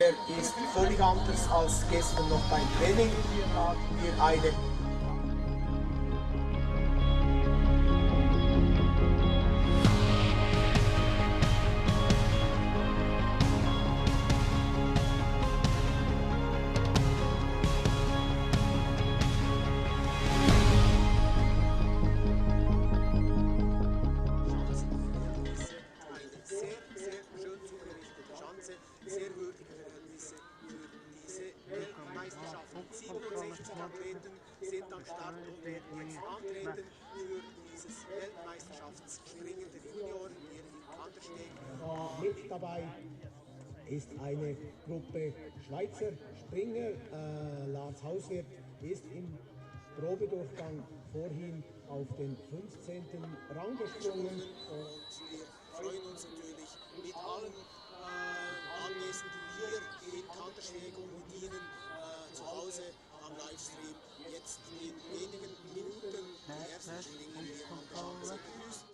Er ist völlig anders als gestern noch beim Training. Da hatten wir eine sehr würdige Verhältnisse für diese Weltmeisterschaft. 67 Athleten sind am Start und werden jetzt antreten für dieses Weltmeisterschaftsspringen der Junioren hier in Kandersteg. Mit dabei ist eine Gruppe Schweizer Springer. Lars Hauswirth ist im Probedurchgang vorhin auf den 15. Rang gesprungen. Und wir freuen uns natürlich mit allen Anwesenden hier in Kandersteg und mit Ihnen zu Hause am Livestream jetzt in wenigen Minuten die ersten Springer hier an der Schanze begrüßen.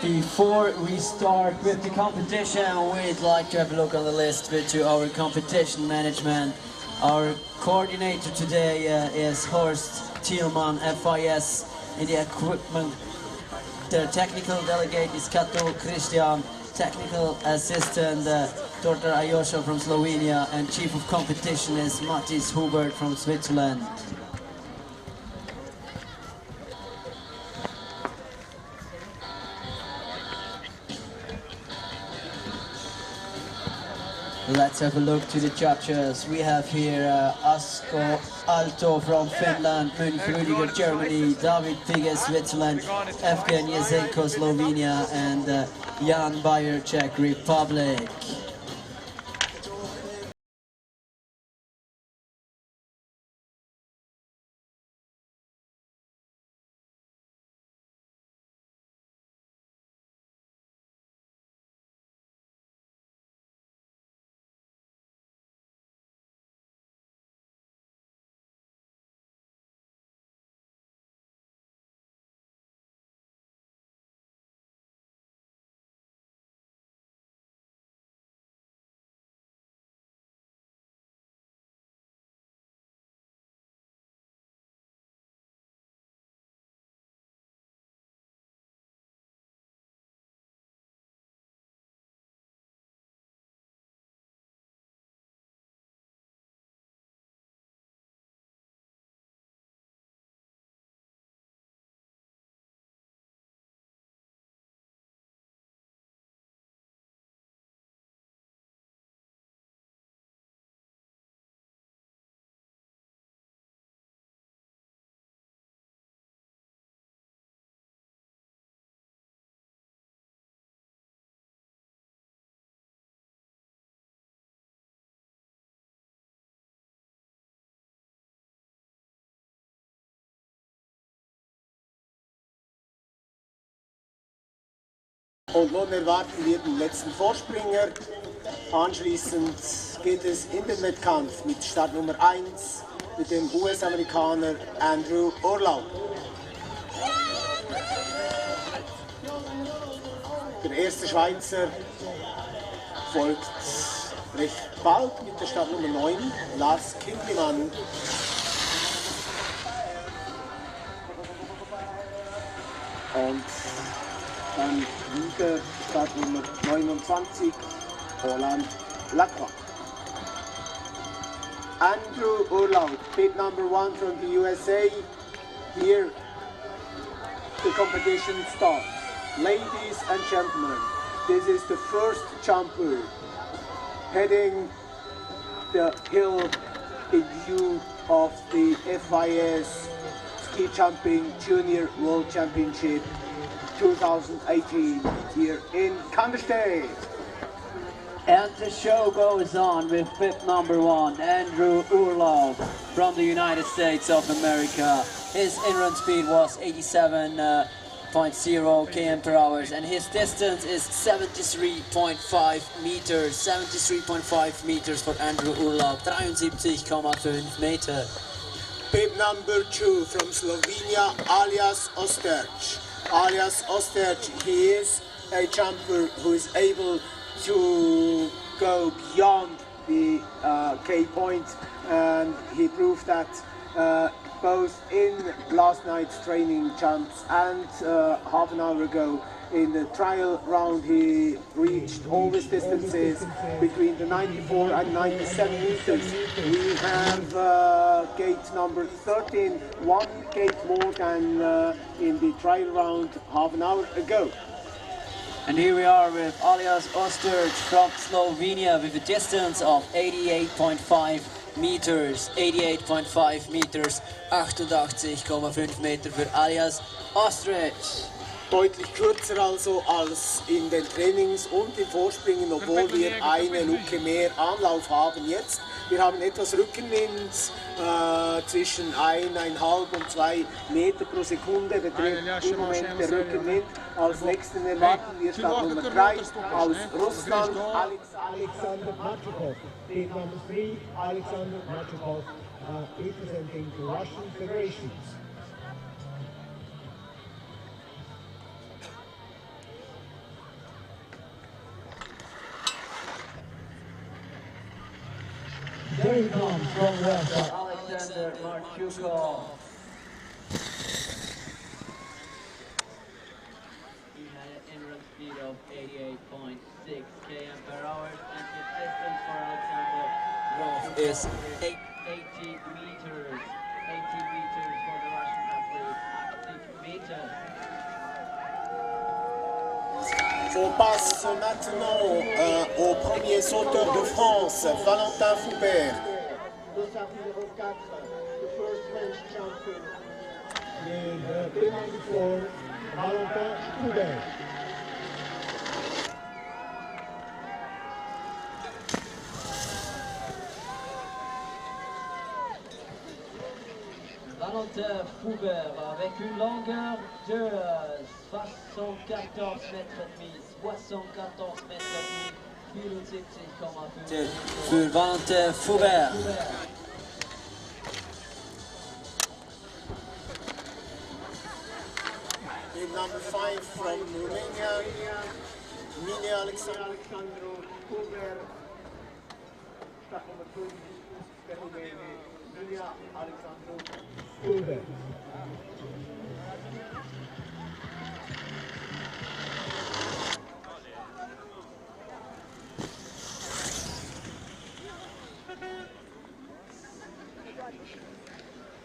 Before we start with the competition, we'd like to have a look on the list to our competition management. Our coordinator today is Horst Thielmann, FIS in the equipment. The technical delegate is Kato Christian, technical assistant Dr. Ayosha from Slovenia, and chief of competition is Matis Hubert from Switzerland. Let's have a look to the judges. We have here Asko Alto from Finland, Münch Rüdiger Germany, David Pige Switzerland, Evgen Jesenko Slovenia, and Jan Bayer Czech Republic. Und nun erwarten wir den letzten Vorspringer. Anschließend geht es in den Wettkampf mit Startnummer 1 mit dem US-Amerikaner Andrew Orlau. Der erste Schweizer folgt recht bald mit der Startnummer 9, Lars Kindlimann. Und dann Wiege, Startnummer 29, Roland Lacroix. Andrew Urlaub, bib number 1 from the USA. Here the competition starts. Ladies and gentlemen, this is the first jumper heading the hill in view of the FIS Ski Jumping Junior World Championship 2018 here in Kandersteg. And the show goes on with bib number 1, Andrew Urlaub from the United States of America. His in-run speed was 87.0 km per hour and his distance is 73.5 meters. 73.5 meters for Andrew Urlaub, 73,5 Meter. Bib number 2 from Slovenia, Alias Osterč. Alias Osterč, he is a jumper who is able to go beyond the K point, and he proved that both in last night's training jumps and half an hour ago in the trial round. He reached all these distances between the 94 and 97 meters. We have gate number 13, 1 gate more than in the trial round half an hour ago. And here we are with Alias Osterč from Slovenia with a distance of 88.5 meters. 88.5 meters, 88,5 Meter für Alias Osterč. Deutlich kürzer also als in den Trainings und im Vorspringen, obwohl wir eine Luke mehr Anlauf haben jetzt. Wir haben etwas Rückenwind zwischen 1,5 und 2 Meter pro Sekunde beträgt im Moment der Rückenwind. Als nächsten erwarten wir Start Nummer 3 aus Russland, Alexander Machukov. Bib number 3, Alexander Machukov, representing the Russian Federation. Here he comes from Russia, Alexander Machukov. He had an in-run speed of 88.6 km per hour, and the distance for Alexander is 80 meters. 80 meters for the Russian athlete, 80 meters. On passe maintenant au premier sauteur de France, Valentin Foubert. Valentin Foubert avec une longueur de 74 mètres et demi. 74 mètres et demi, 74,5 für Valentin Foubert. Bib number 5 from Romania, Mine Alexandru Foubert. Start number 2, Mine Alexandru Foubert.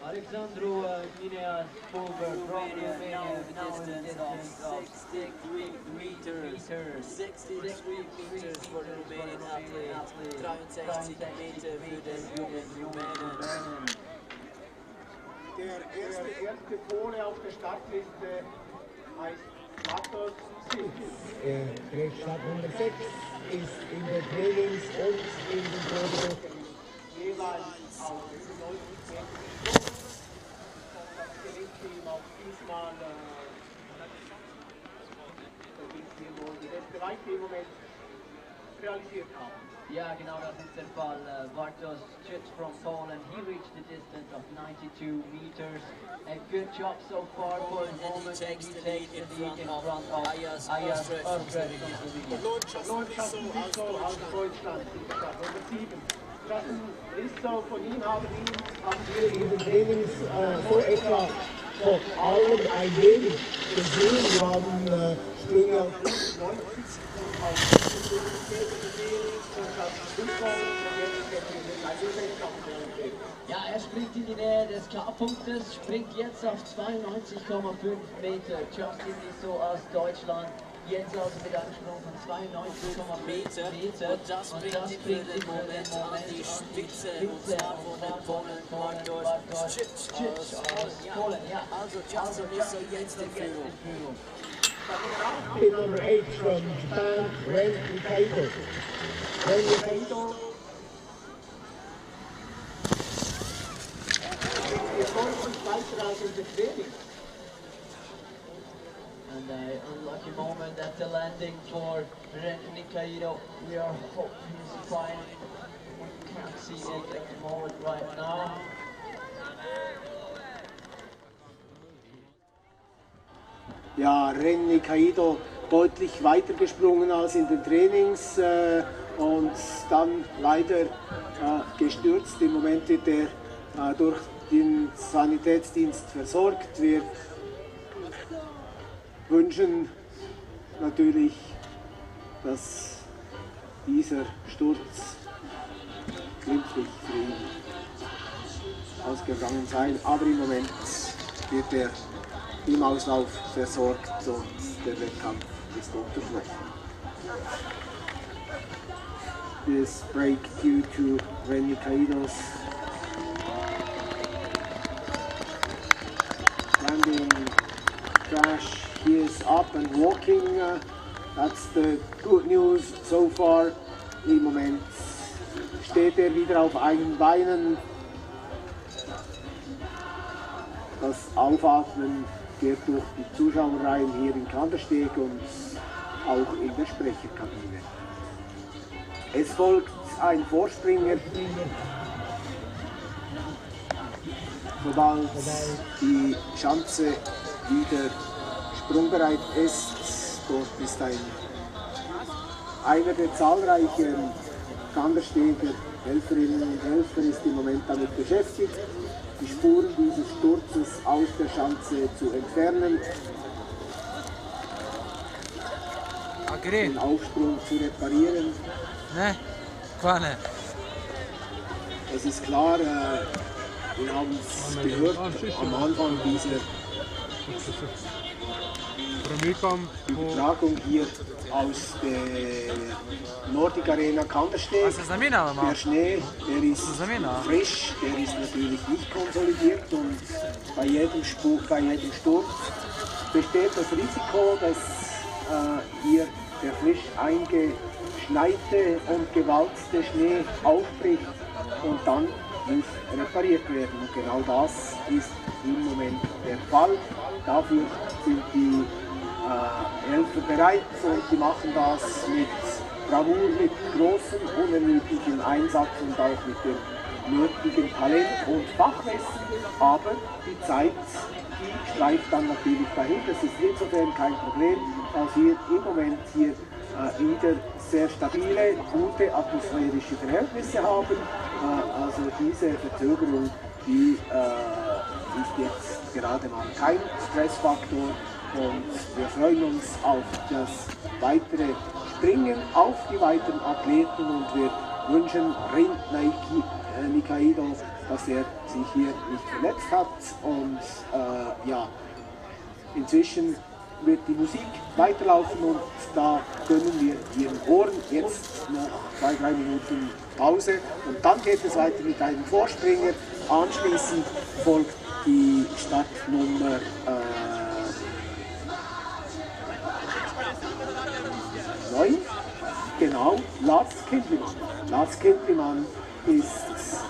Alexandru Mineas Foubert from Romania with a distance of 63 meters. 63 meters for the Romanian athlete. 63 Meter für den Rumänen. Der erste Pole auf der Startliste heißt Matos Sis. Trägt Startnummer 6, ist in den Trainings und in den Probewochen jeweils auf 90 Meter. Das Gewinnteam auch diesmal die beste Weite im Moment realisiert haben. Ja, genau, das ist der Fall. Bartosz Chich from Poland, he reached the distance of 92 meters. A good job so far for the moment. He takes the lead in front of Alias Osterč from Slovenia. Nun Justin Lissow aus Deutschland, Nummer 7. Justin Lissow, von ihm haben wir in den Trainings so etwa von allen ein wenig gesehen. Wir haben Sprünge auf 90 Ja, er springt in die Nähe des Klarpunktes, springt jetzt auf 92,5 Meter. Justin ist so aus Deutschland. Jetzt also mit einem Sprung von 92,5 Meter. Und das bringt im Moment an die Spitze. Und zwar von den Polen durch aus Polen. Ja, also Justin ist so jetzt in Führung. Number 8 from Japan, Ren Nikaido. Ren Nikaido. Wir kommen weiter aus dem Training. And an unlucky moment at the landing for Ren Nikaido. We are hoping he's fine. We can't see it at the moment right now. Ja, Ren Nikaido deutlich weiter gesprungen als in den Trainings und dann leider gestürzt. Im Moment wird er durch den Sanitätsdienst versorgt. Wir wünschen natürlich, dass dieser Sturz glimpflich für ihn ausgegangen sei, aber im Moment wird er im Auslauf versorgt und der Wettkampf ist unterbrochen. This break due to Ren Nikaido's landing crash. He is up and walking. That's the good news so far. Im Moment steht er wieder auf eigenen Beinen. Das Aufatmen geht durch die Zuschauerreihen hier in Kandersteg und auch in der Sprecherkabine. Es folgt ein Vorspringer. Sobald die Schanze wieder sprungbereit ist, dort ist einer der zahlreichen Kandersteger Helferinnen und Helfer ist im Moment damit beschäftigt, die Spuren dieses Sturzes aus der Schanze zu entfernen, den Aufsprung zu reparieren. Ne, klar. Es ist klar, wir haben es gehört am Anfang dieser Übertragung hier aus der Nordic Arena Kandersteg. Der Schnee, der ist frisch, der ist natürlich nicht konsolidiert und bei jedem Sturz besteht das Risiko, dass hier der frisch eingeschneite und gewalzte Schnee aufbricht und dann muss repariert werden. Und genau das ist im Moment der Fall. Dafür sind die Helfer bereit und die machen das mit Bravour, mit großem, unermüdlichem Einsatz und auch mit dem nötigen Talent und Fachwissen. Aber die Zeit, die schleift dann natürlich dahin. Das ist insofern kein Problem, als wir im Moment hier wieder sehr stabile, gute atmosphärische Verhältnisse haben. Also diese Verzögerung, die ist jetzt gerade mal kein Stressfaktor. Und wir freuen uns auf das weitere Springen, auf die weiteren Athleten und wir wünschen Ren Nikaido, dass er sich hier nicht verletzt hat. Und ja, inzwischen wird die Musik weiterlaufen und da gönnen wir Ihren Ohren jetzt noch 2-3 Minuten Pause und dann geht es weiter mit einem Vorspringer. Anschließend folgt die Startnummer 9, genau, Lars Kindlimann ist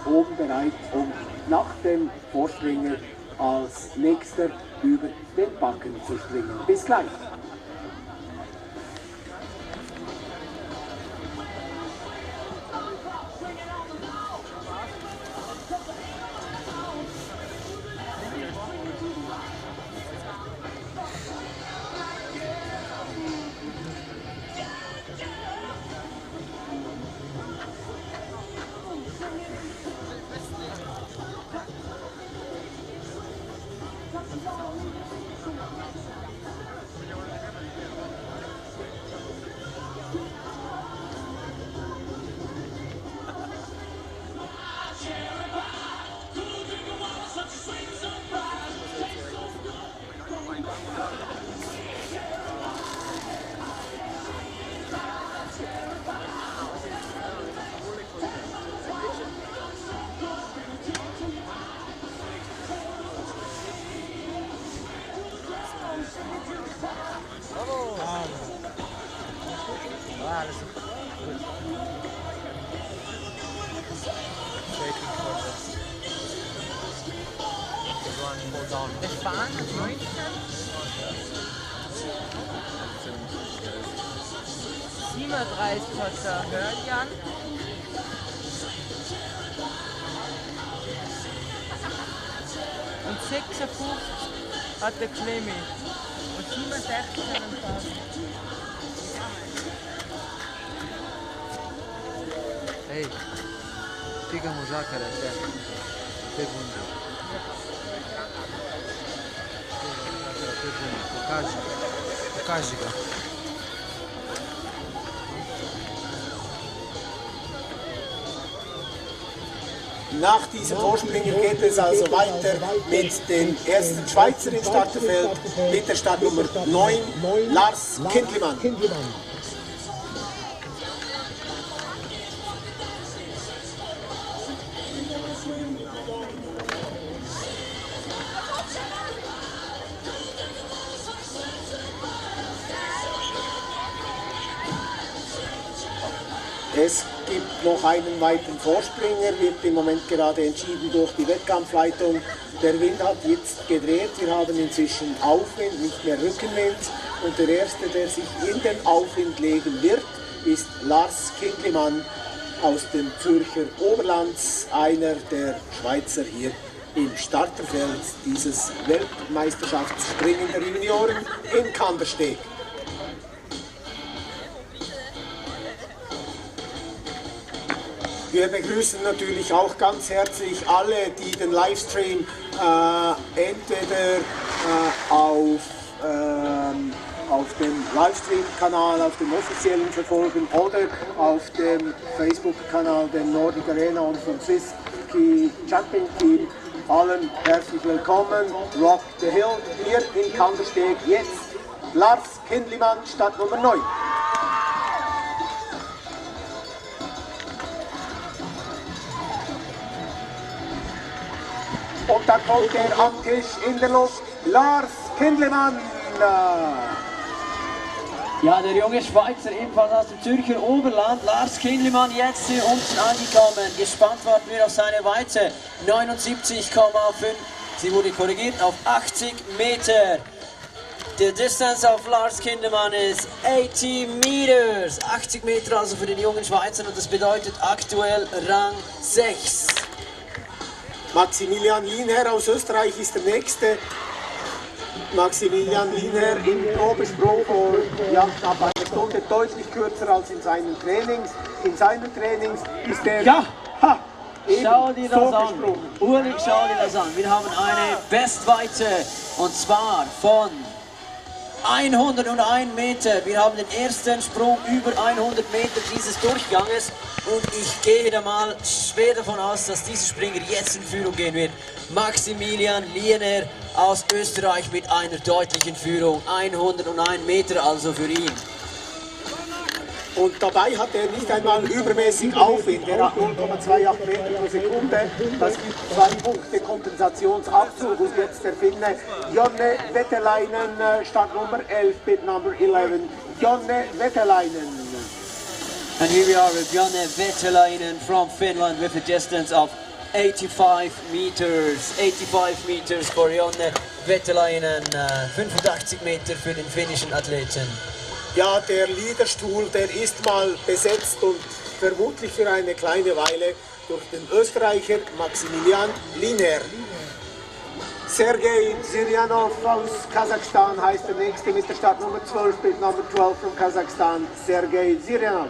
oben bereit, um nach dem Vorspringer als nächster über den Backen zu springen. Bis gleich! Waiting for the one hold down. Der Spahn, 19. 37 hat der Hörjan. Und 56 hat der Clemmy. Und 67 hat der Ei, fica-mo já, cara, até. Segundo. Покажи. Nach diesem Vorspringer geht es also weiter mit dem ersten Schweizer im Starterfeld, mit der Startnummer 9, Lars Kindlimann. Es gibt noch einen weiteren Vorspringer, wird im Moment gerade entschieden durch die Wettkampfleitung. Der Wind hat jetzt gedreht, wir haben inzwischen Aufwind, nicht mehr Rückenwind. Und der Erste, der sich in den Aufwind legen wird, ist Lars Kindlimann aus dem Zürcher Oberlands, einer der Schweizer hier im Starterfeld dieses Weltmeisterschaftsspringen der Junioren in Kandersteg. Wir begrüßen natürlich auch ganz herzlich alle, die den Livestream entweder auf dem Livestream-Kanal, auf dem offiziellen verfolgen oder auf dem Facebook-Kanal der Nordic Arena und vom Swiss Ski Jumping Team. Allen herzlich willkommen. Rock the Hill hier in Kandersteg. Jetzt Lars Kindlimann, Startnummer 9. Und da kommt er am Tisch in der Luft, Lars Kindlimann. Ja, der junge Schweizer, ebenfalls aus dem Zürcher Oberland, Lars Kindlimann, jetzt hier unten angekommen. Gespannt warten wir auf seine Weite, 79,5. Sie wurde korrigiert auf 80 Meter. The distance of Lars Kindlimann ist 80 meters. 80 Meter also für den jungen Schweizer und das bedeutet aktuell Rang 6. Maximilian Lienherr aus Österreich ist der Nächste. Maximilian Lienherr im Probesprung vor knapp einer Stunde, deutlich kürzer als in seinen Trainings. In seinen Trainings ist er... Ja! Eben Schau dir das so an. gesprungen. Ulrich, schau dir das an. Wir haben eine Bestweite und zwar von 101 Meter. Wir haben den ersten Sprung über 100 Meter dieses Durchganges und ich gehe da mal schwer davon aus, dass dieser Springer jetzt in Führung gehen wird. Maximilian Lienherr aus Österreich mit einer deutlichen Führung. 101 Meter also für ihn. Und dabei hat er nicht einmal übermäßig Aufwind. Er hat 0,28 Meter pro Sekunde. Das gibt 2 Punkte Kompensationsabzug. Und jetzt der Finne Jonne Veteläinen, Startnummer 11, Bit Number 11. Jonne Veteläinen. And here we are with Jonne Veteläinen from Finland with a distance of 85 meters. 85 meters for Jonne Veteläinen. 85 Meter für den finnischen Athleten. Ja, der Leaderstuhl, der ist mal besetzt und vermutlich für eine kleine Weile durch den Österreicher Maximilian Lienherr. Sergei Zyryanov aus Kasachstan heißt der Nächste mit der Startnummer 12, Bit Number 12 from Kasachstan, Sergei Zyryanov.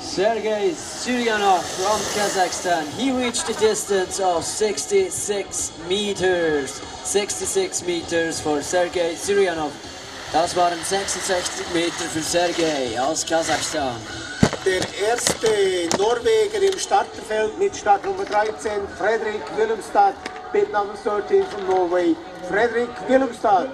Sergei Zyryanov from Kazakhstan. He reached a distance of 66 meters. 66 meters for Sergei Zyryanov. Das waren 66 Meter für Sergei aus Kasachstan. Der erste Norweger im Starterfeld mit Startnummer 13, Fredrik Willemstad, Bit Number 13 von Norway. Fredrik Willemstad.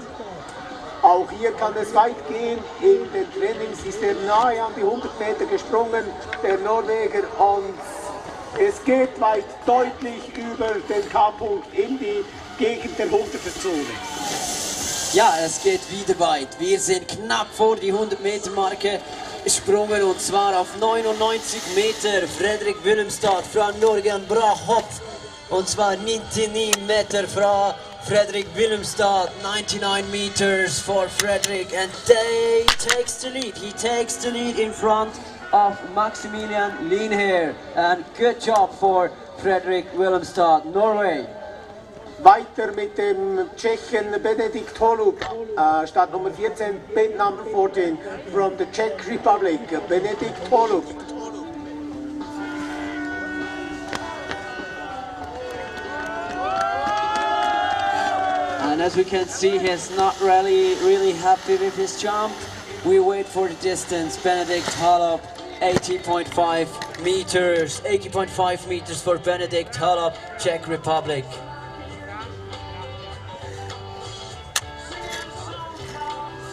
Auch hier kann es weit gehen. In den Trainings ist er nahe an die 100 Meter gesprungen, der Norweger. Und es geht weit deutlich über den K-Punkt in die Gegend der 100er Zone. Ja, es geht wieder weit. Wir sind knapp vor die 100-Meter-Marke gesprungen und zwar auf 99 Meter. Frederik Willemstad fra Norge, en bra hopp. Und zwar 99 Meter fra Frederik Willemstad. 99 meters for Frederik, and he takes the lead. He takes the lead in front of Maximilian Lienher. And good job for Frederik Willemstad, Norway. Weiter mit dem Tschechen Benedikt Holub, Startnummer 14, bid number 14 from the Czech Republic, Benedikt Holub. And as we can see, he's not really happy with his jump. We wait for the distance. Benedikt Holub, 80.5 meters. 80.5 meters for Benedikt Holub, Czech Republic.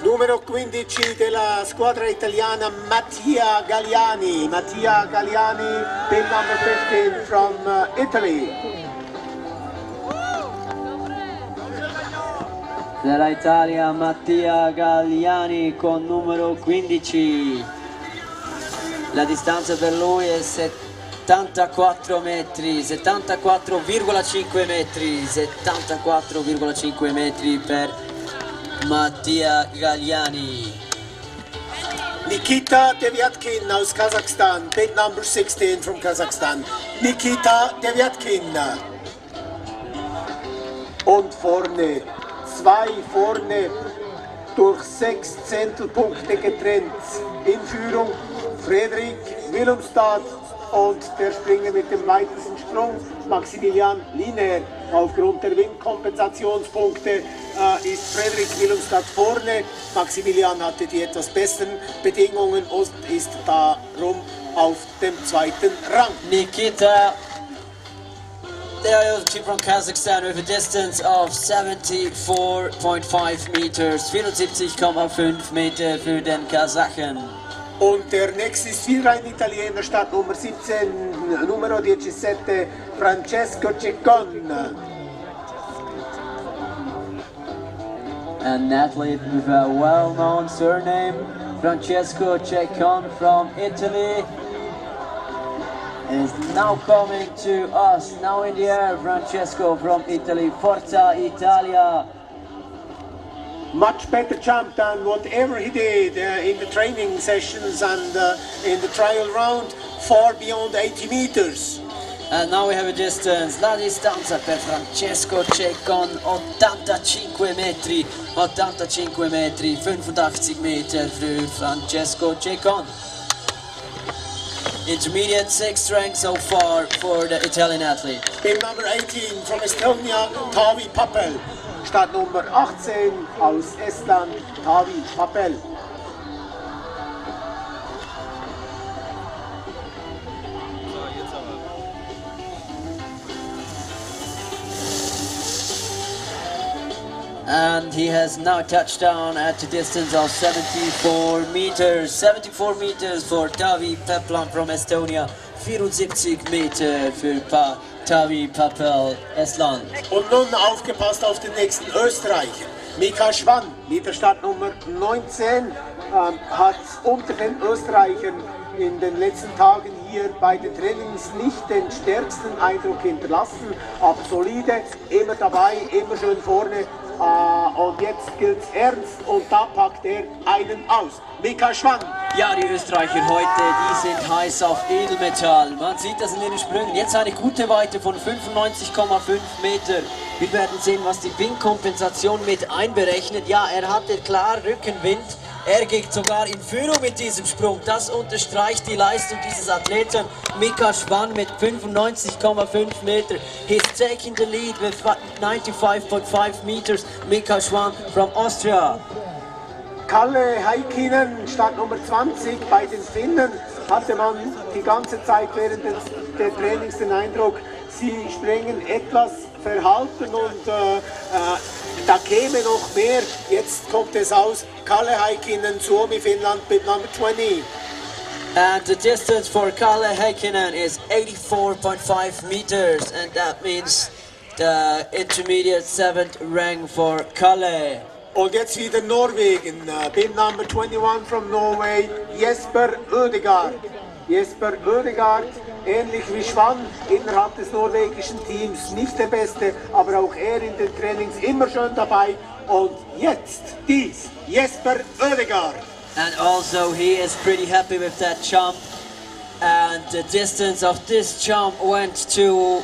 Numero 15 della squadra italiana, Mattia Galliani. Mattia Galliani, bid number 15 from Italy. Della Italia Mattia Galliani con numero 15. La distanza per lui è 74 metri, 74,5 metri, 74,5 metri per Mattia Galliani. Nikita Devyatkin aus Kasachstan, bid number 16 from Kazakhstan. Nikita Devyatkin. Und vorne, zwei vorne, durch 6 Zehntelpunkte getrennt. In Führung Frederik Willemstad und der Springer mit dem weitesten Sprung, Maximilian Lienher. Aufgrund der Windkompensationspunkte ist Frederik Willemstad vorne. Maximilian hatte die etwas besseren Bedingungen und ist darum auf dem zweiten Rang. Nikita from Kazakhstan with a distance of 74.5 meters, 74,5 Meter für den Kasachen. Und der nächste ist wieder ein Italiener, Startnummer 17, Numero 17, Francesco Ceccon. An athlete with a well-known surname, Francesco Ceccon from Italy, is now coming to us, now in the air. Francesco from Italy, Forza Italia. Much better jump than whatever he did in the training sessions and in the trial round, far beyond 80 meters. And now we have a distance, la distanza per Francesco Ceccon, 85 metri, 85 metri, 85 meter für Francesco Ceccon. Intermediate 6th rank so far for the Italian athlete. Bib number 18 from Estonia, Taavi Papel. Startnummer 18 aus Estland, Taavi Papel. And he has now touched down at a distance of 74 meters. 74 meters for Taavi Papel from Estonia. 74 Meter für Taavi Papel, Estland. Und nun aufgepasst auf den nächsten Österreicher. Mika Schwann mit der Startnummer 19 hat unter den Österreichern in den letzten Tagen hier bei den Trainings nicht den stärksten Eindruck hinterlassen, aber solide, immer dabei, immer schön vorne. Und jetzt gilt's ernst und da packt er einen aus. Mika Schwann. Ja, die Österreicher heute, die sind heiß auf Edelmetall. Man sieht das in den Sprüngen. Jetzt eine gute Weite von 95,5 Meter. Wir werden sehen, was die Windkompensation mit einberechnet. Ja, er hatte klar Rückenwind. Er geht sogar in Führung mit diesem Sprung. Das unterstreicht die Leistung dieses Athleten. Mika Schwann mit 95,5 Meter. He's taking the lead with 95.5 meters. Mika Schwann from Austria. Kalle Heikkinen, Startnummer 20 bei den Finnen, hatte man die ganze Zeit während der Trainings den Eindruck, sie springen etwas verhalten und da käme noch mehr. Jetzt kommt es aus. Kalle Heikkinen, Suomi, Finnland, bid number 20. And the distance for Kalle Heikkinen is 84.5 meters, and that means the intermediate 7th rank for Kalle. Und jetzt wieder Norwegen. Bin number 21 from Norway, Jesper Ødegaard. Jesper Ødegaard, ähnlich wie Schwann, innerhalb des norwegischen Teams nicht der Beste, aber auch er in den Trainings immer schön dabei. Und jetzt dies, Jesper Ødegaard. And also he is pretty happy with that jump. And the distance of this jump went to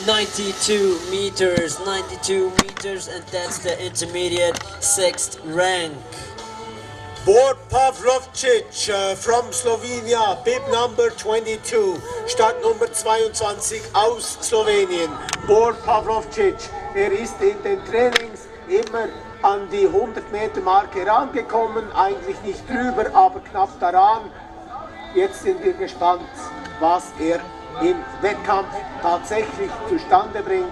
92 meters, and that's the intermediate 6th rank. Bor Pavlovcic from Slovenia, bib number 22, Startnummer 22 aus Slowenien. Bor Pavlovcic, er ist in den Trainings immer an die 100 Meter Marke rangekommen, eigentlich nicht drüber, aber knapp daran. Jetzt sind wir gespannt, was er im Wettkampf tatsächlich zustande bringt.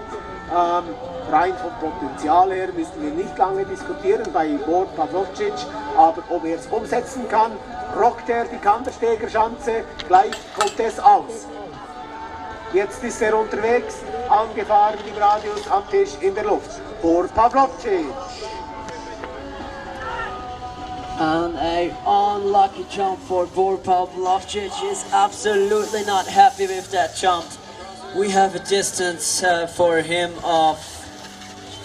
Rein vom Potenzial her müssen wir nicht lange diskutieren bei Bor Pavlovcic, aber ob er es umsetzen kann, rockt er die Kanterstegerschanze, gleich kommt es aus. Jetzt ist er unterwegs, angefahren im Radius am Tisch in der Luft. Bor Pavlovcic. And a unlucky jump for Bor Pavlovcic. Is absolutely not happy with that jump. We have a distance for him of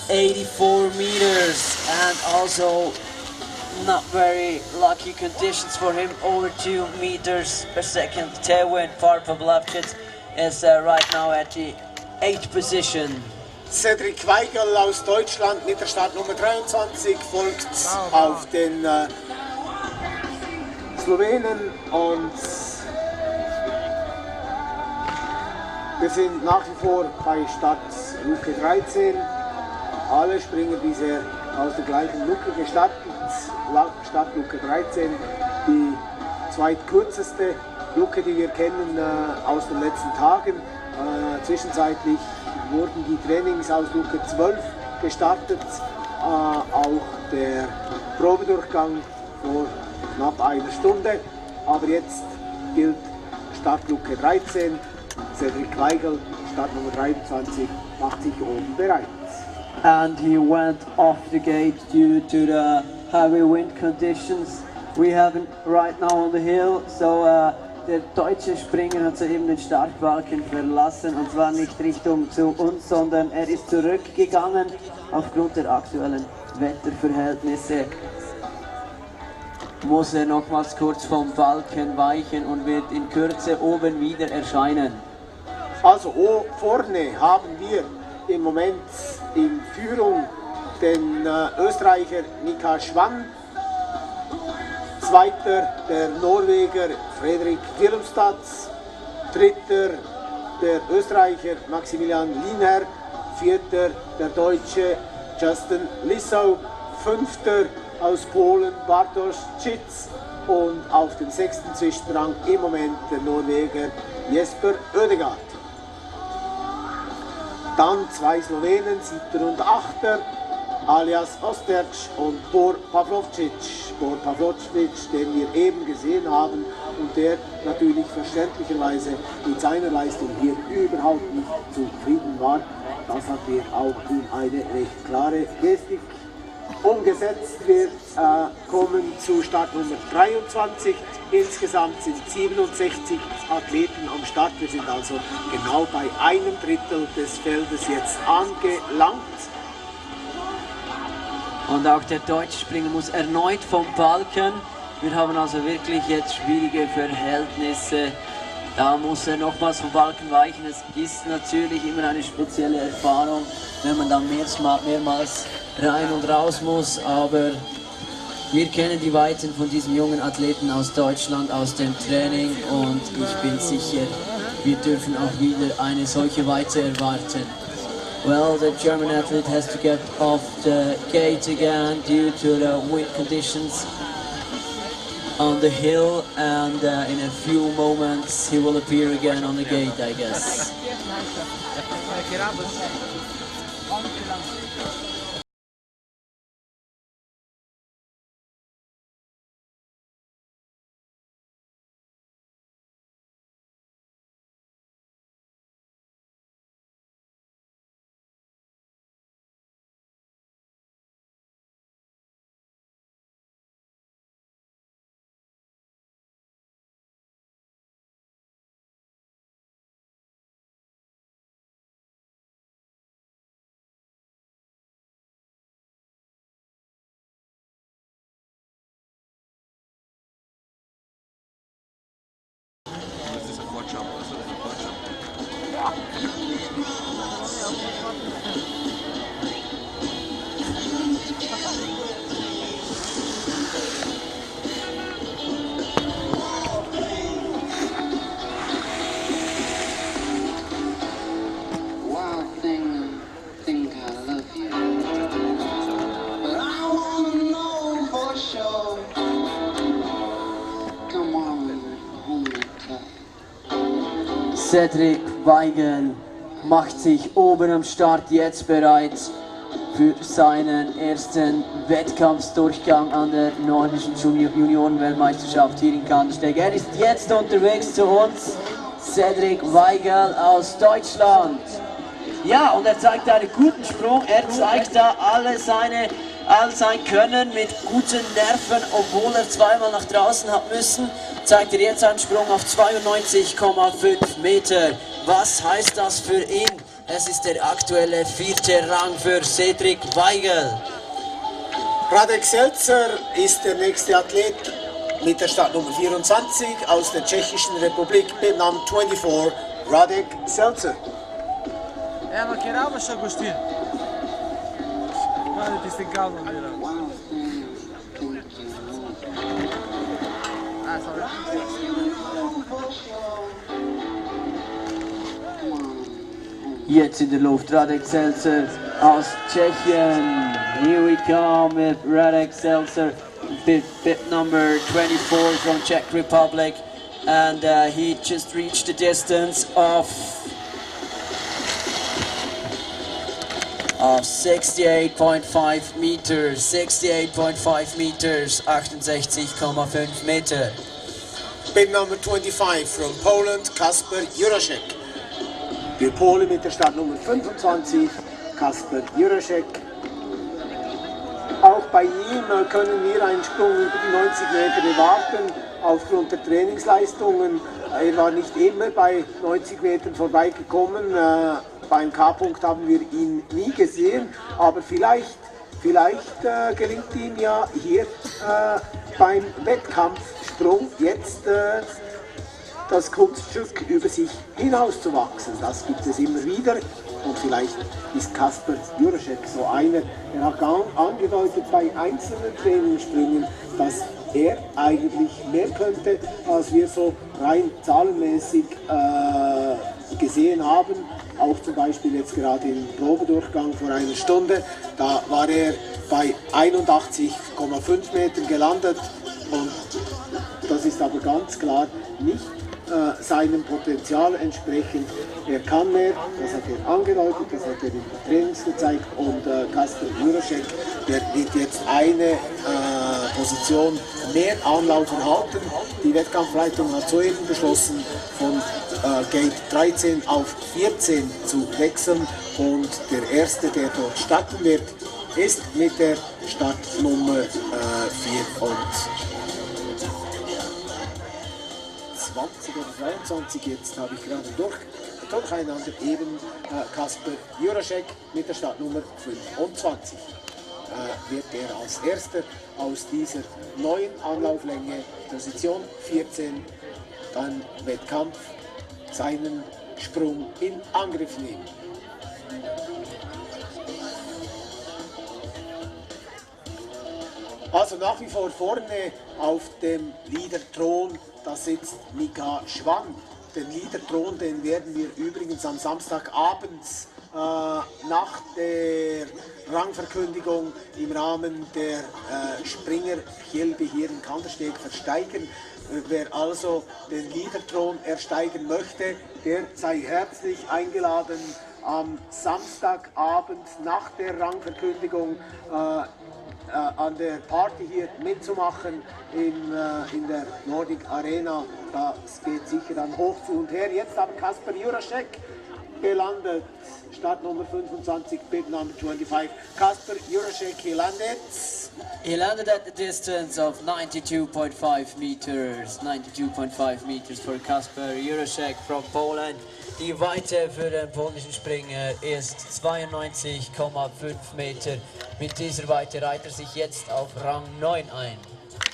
84 meters and also not very lucky conditions for him, over 2 meters per second tailwind. Bor Pavlovcic is right now at the 8th position. Cedric Weigel aus Deutschland mit der Startnummer 23 folgt auf den Slowenen und wir sind nach wie vor bei Startluke 13. Alle Springer bisher aus der gleichen Luke gestartet. Startluke 13, die zweitkürzeste Luke, die wir kennen aus den letzten Tagen. Zwischenzeitlich wurden die Trainings aus Luke 12 gestartet. Auch der Probedurchgang vor knapp einer Stunde. Aber jetzt gilt Startluke 13. Cedric Weigel, Startnummer 23, macht sich oben bereit. And he went off the gate due to the heavy wind conditions we have right now on the hill. So der deutsche Springer hat soeben den Startbalken verlassen, und zwar nicht Richtung zu uns, sondern er ist zurückgegangen aufgrund der aktuellen Wetterverhältnisse. Muss er nochmals kurz vom Balken weichen und wird in Kürze oben wieder erscheinen. Also vorne haben wir im Moment in Führung den Österreicher Mika Schwann, zweiter der Norweger Frederik Willemstads, dritter der Österreicher Maximilian Lienher, vierter der Deutsche Justin Lissau, fünfter aus Polen Bartosz Czyc und auf dem 6. Zwischenrang im Moment der Norweger Jesper Ødegaard. Dann zwei Slowenen, 7. und 8. alias Osterc und Bor Pavlovcic. Bor Pavlovcic, den wir eben gesehen haben und der natürlich verständlicherweise mit seiner Leistung hier überhaupt nicht zufrieden war. Das hat er auch in eine recht klare Gestik umgesetzt. Wir kommen zu Startnummer 23. Insgesamt sind 67 Athleten am Start. Wir sind also genau bei einem Drittel des Feldes jetzt angelangt. Und auch der deutsche Springer muss erneut vom Balken. Wir haben also wirklich jetzt schwierige Verhältnisse. Da muss er nochmals vom Balken weichen. Es ist natürlich immer eine spezielle Erfahrung, wenn man dann mehrmals rein und raus muss. Aber wir kennen die Weiten von diesem jungen Athleten aus Deutschland, aus dem Training. Und ich bin sicher, wir dürfen auch wieder eine solche Weite erwarten. Well, the German athlete has to get off the gate again due to the wind conditions on the hill, and in a few moments he will appear again on the gate, I guess. Cedric Weigel macht sich oben am Start jetzt bereit für seinen ersten Wettkampfsdurchgang an der nordischen Junioren-Weltmeisterschaft hier in Kandersteg. Er ist jetzt unterwegs zu uns, Cedric Weigel aus Deutschland. Ja, und er zeigt einen guten Sprung, er zeigt da all sein Können mit guten Nerven, obwohl er zweimal nach draußen hat müssen, zeigt er jetzt einen Sprung auf 92,5 Meter. Was heißt das für ihn? Es ist der aktuelle 4. Rang für Cedric Weigel. Radek Selzer ist der nächste Athlet mit der Startnummer 24 aus der Tschechischen Republik, mit Namen 24, Radek Selzer. Eno, kje rabiš Agustin? Mali tistim kablom dela. Sorry. Jetzt in der Luft Radek Selzer aus Tschechien. Here we come with Radek Selzer, bit number 24 from Czech Republic, and he just reached the distance of 68.5 meters, 68.5 meters, 68,5 Meter. Bid number 25 from Poland, Kasper Juraszek. Der Pole mit der Startnummer 25, Kasper Juraszek. Auch bei ihm können wir einen Sprung über die 90 Meter erwarten, aufgrund der Trainingsleistungen. Er war nicht immer bei 90 Metern vorbeigekommen. Beim K-Punkt haben wir ihn nie gesehen, aber vielleicht gelingt ihm ja hier beim Wettkampfsprung jetzt das Kunststück über sich hinauszuwachsen. Das gibt es immer wieder und vielleicht ist Kasper Juraszek so einer. Er hat angedeutet bei einzelnen Trainingssprüngen, dass er eigentlich mehr könnte, als wir so rein zahlenmäßig gesehen haben. Auch zum Beispiel jetzt gerade im Probedurchgang vor einer Stunde, da war er bei 81,5 Metern gelandet und das ist aber ganz klar nicht seinem Potenzial entsprechend. Er kann mehr, das hat er angedeutet, das hat er in den Trainings gezeigt und Kasper Juraszek, der wird jetzt eine Position mehr Anlauf erhalten. Die Wettkampfleitung hat soeben beschlossen, von Gate 13 auf 14 zu wechseln und der erste, der dort starten wird, ist mit der Startnummer 20 oder 23, jetzt habe ich gerade durcheinander eben Kasper Juraszek mit der Startnummer 25. Wird er als erster aus dieser neuen Anlauflänge, Position 14, dann Wettkampf, seinen Sprung in Angriff nehmen. Also nach wie vor vorne auf dem Leader-Thron, da sitzt Mika Schwann. Den Leader-Thron, den werden wir übrigens am Samstagabend nach der Rangverkündigung im Rahmen der Springer-Kilbe hier in Kandersteg versteigern. Wer also den Leader-Thron ersteigen möchte, der sei herzlich eingeladen, am Samstagabend nach der Rangverkündigung an der Party hier mitzumachen in der Nordic Arena. Das geht sicher dann hoch zu und her. Jetzt aber Kasper Juraszek gelandet. Startnummer 25, bid number 25. Kasper Juraszek, he landed. He landed at the distance of 92.5 meters. 92.5 meters for Kasper Juraszek from Poland. Die Weite für den polnischen Springer ist 92,5 Meter. Mit dieser Weite reiht er sich jetzt auf Rang 9 ein.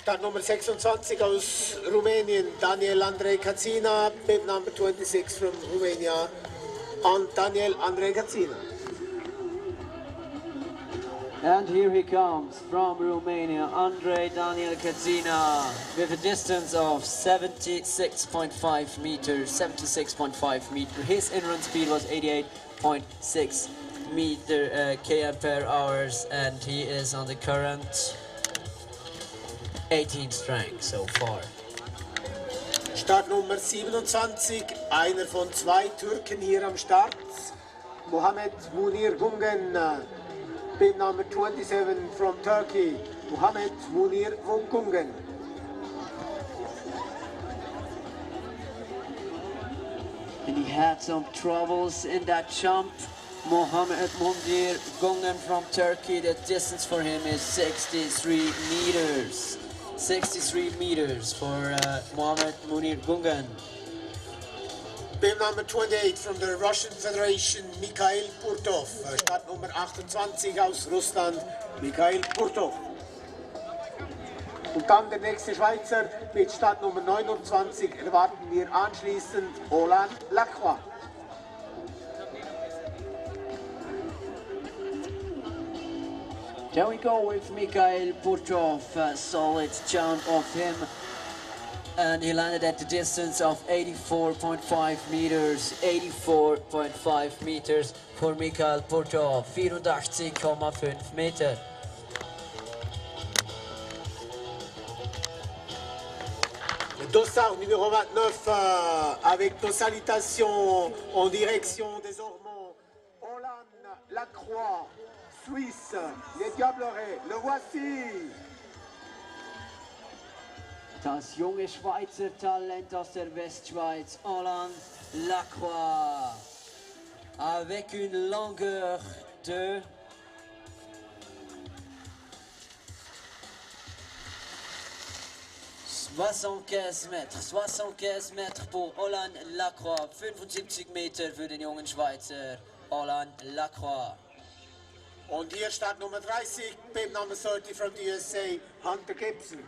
Dann Nummer 26 aus Rumänien, Daniel Andrei Kacina, bib number 26 from Romania, and Daniel Andrei Kacina. And here he comes from Romania, Andrei Daniel Kacina, with a distance of 76.5 meters, 76.5 meters. His in-run speed was 88.6 km per hour, and he is on the current 18th rank so far. Startnummer 27, einer von 2 Türken hier am Start. Mohammed Munir Gungen, bib number 27 from Turkey. Mohammed Munir Gungen. And he had some troubles in that jump. Mohammed Munir Gungen from Turkey, the distance for him is 63 meters. 63 meters for Mohammed Munir Gungen. Bib number 28 from the Russian Federation, Mikhail Purtov. Startnummer 28 aus Russland, Mikhail Purtov. Und dann der nächste Schweizer mit Startnummer 29 erwarten wir anschließend Olan Lacroix. There we go with Mikhail Purtov, a solid jump of him, and he landed at the distance of 84.5 meters, 84.5 meters for Mikhail Purtov, 84,5 Meter. Dossard numéro 29 avec nos salutations en direction des Ormonts. Olan Lacroix, Suisse, les Diablerets, le voici. Das junge Schweizer Talent aus der Westschweiz, Olan Lacroix, avec une longueur de 75 Meter pour Olan Lacroix, 75 Meter für den jungen Schweizer Olan Lacroix. Und hier Start Nummer 30, bib number 30 from the USA, Hunter Gibson.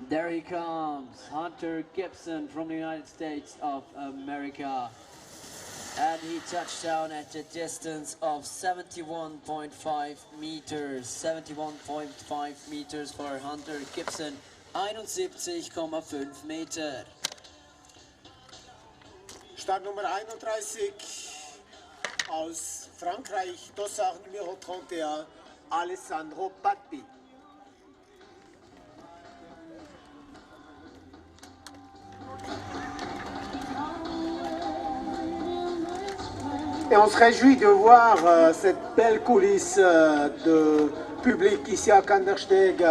There he comes, Hunter Gibson from the United States of America. And he touched down at a distance of 71.5 meters. 71.5 meters for Hunter Gibson. 71,5 Meter. Start Nummer 31 aus Frankreich, Dossard numéro 31, Alessandro Patpi. Et on se réjouit de voir cette belle coulisse de public ici à Kandersteg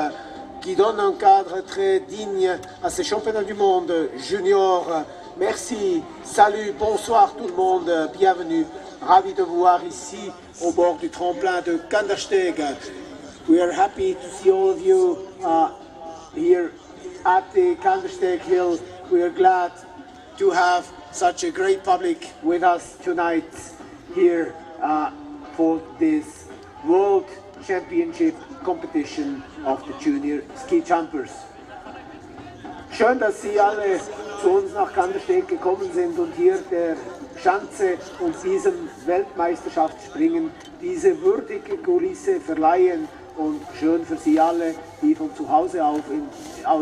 qui donne un cadre très digne à ces championnats du monde junior. Merci, salut, bonsoir tout le monde, bienvenue. Ravi de vous voir ici au bord du tremplin de Kandersteg. We are happy to see all of you here at the Kandersteg Hill. We are glad to have such a great public with us tonight here for this World Championship competition of the Junior Ski Jumpers. Schön, dass Sie alle zu uns nach Kandersteg gekommen sind und hier der Schanze und diesem Weltmeisterschaftsspringen diese würdige Kulisse verleihen. Und schön für Sie alle, die von zu Hause aus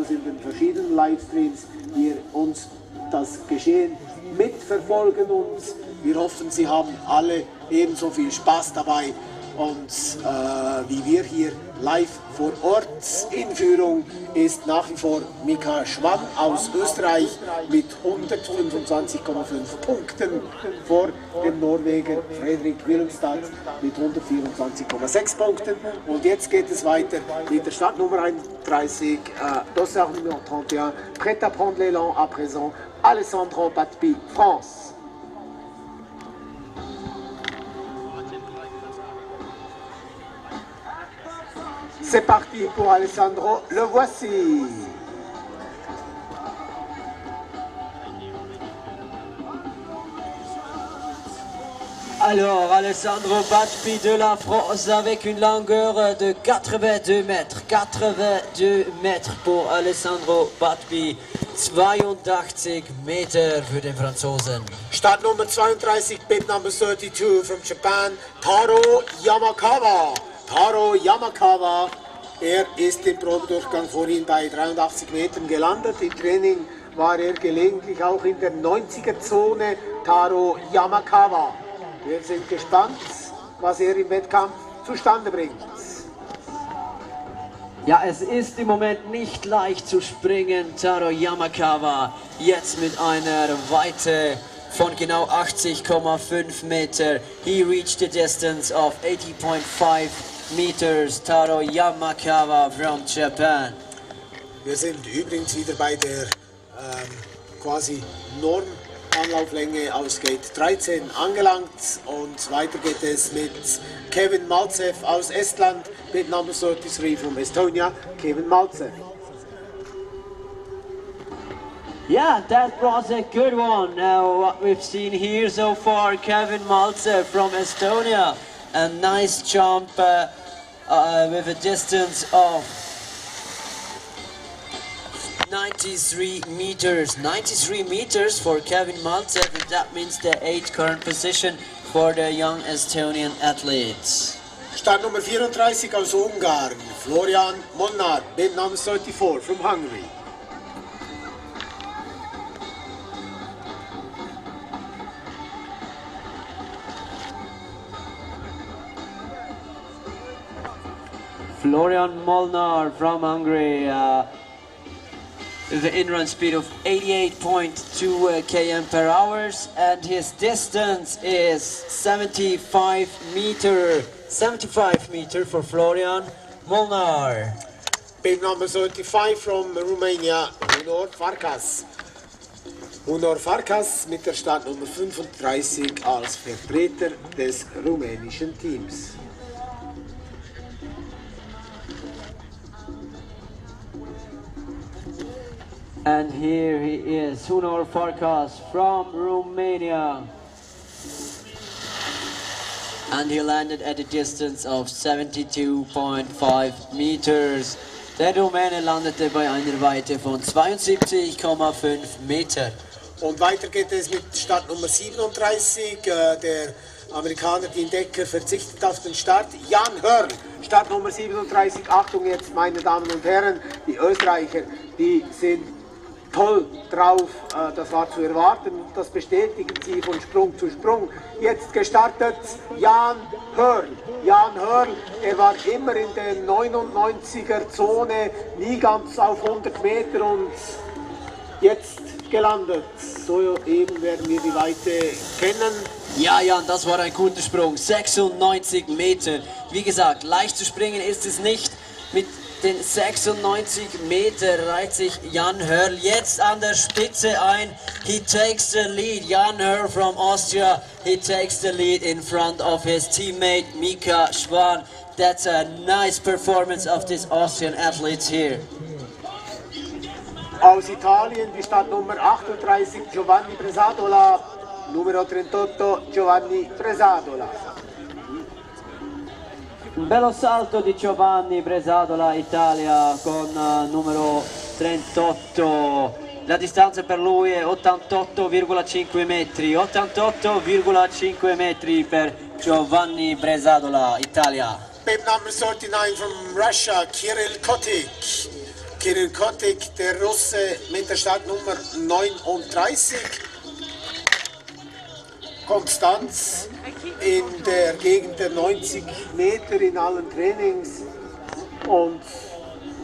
in den verschiedenen Livestreams hier uns das Geschehen mitverfolgen, und wir hoffen, Sie haben alle ebenso viel Spaß dabei und wie wir hier live vor Ort. In Führung ist nach wie vor Mika Schwamm aus Österreich mit 125,5 Punkten vor dem Norweger Fredrik Willemstad mit 124,6 Punkten. Und jetzt geht es weiter mit der Startnummer 31, Dossard numéro 31, prêt à prendre l'élan à présent, Alessandro Patpi, France. C'est parti pour Alessandro, le voici. Alors, Alessandro Patpi de la France avec une longueur de 82 mètres. 82 mètres pour Alessandro Patpi. 82 Meter für den Franzosen. Startnummer 32, bib number 32 from Japan, Taro Yamakawa. Taro Yamakawa, er ist im Probedurchgang vorhin bei 83 Metern gelandet. Im Training war er gelegentlich auch in der 90er-Zone. Taro Yamakawa. Wir sind gespannt, was er im Wettkampf zustande bringt. Ja, es ist im Moment nicht leicht zu springen. Taro Yamakawa jetzt mit einer Weite von genau 80,5 Meter. He reached the distance of 80.5 meters. Taro Yamakawa from Japan. Wir sind übrigens wieder bei der quasi Normanlauflänge aus Gate 13 angelangt und weiter geht es mit Kevin Maltsev aus Estland mit Number 33 from Estonia, Kevin Maltsev. Yeah, that was a good one. Now what we've seen here so far, Kevin Maltsev from Estonia. A nice jump with a distance of 93 meters. 93 meters for Kevin Maltsev, and that means the 8th current position for the young Estonian athletes. Start Nummer 34 aus Ungarn, Florian Molnar, bid number 34 from Hungary. Florian Molnar from Hungary with an in-run speed of 88.2 km per hour, and his distance is 75 meter. 75 meter for Florian Molnar. Bib number 35 from Romania, Unor Farkas. Unor Farkas mit der Startnummer 35 als Vertreter des rumänischen Teams. And here he is, Unor Farkas from Romania. And he landed at a distance of 72.5 meters. Der Rumäne landete bei einer Weite von 72,5 Meter. Und weiter geht es mit Startnummer 37. Der Amerikaner Dean Decker verzichtet auf den Start. Jan Hörl, Startnummer 37. Achtung jetzt, meine Damen und Herren, die Österreicher, die sind toll drauf, das war zu erwarten, das bestätigen sie von Sprung zu Sprung. Jetzt gestartet Jan Hörl. Jan Hörl, er war immer in der 99er Zone, nie ganz auf 100 Meter und jetzt gelandet. So eben werden wir die Weite kennen. Ja, Jan, das war ein guter Sprung. 96 Meter. Wie gesagt, leicht zu springen ist es nicht. Mit den 96 Meter reiht sich Jan Hörl jetzt an der Spitze ein. He takes the lead. Jan Hörl from Austria. He takes the lead in front of his teammate Mika Schwan. That's a nice performance of these Austrian athletes here. Aus Italien die Startnummer 38 Giovanni Bresadola. Numero 38 Giovanni Bresadola. Un bello salto di Giovanni Bresadola, Italia, con numero 38. La distanza per lui è 88,5 metri. 88,5 metri per Giovanni Bresadola, Italia. Bib number 39 from Russia, Kirill Kotik. Kirill Kotik, der Russe mit der Startnummer 39. Konstanz in der Gegend der 90 Meter in allen Trainings und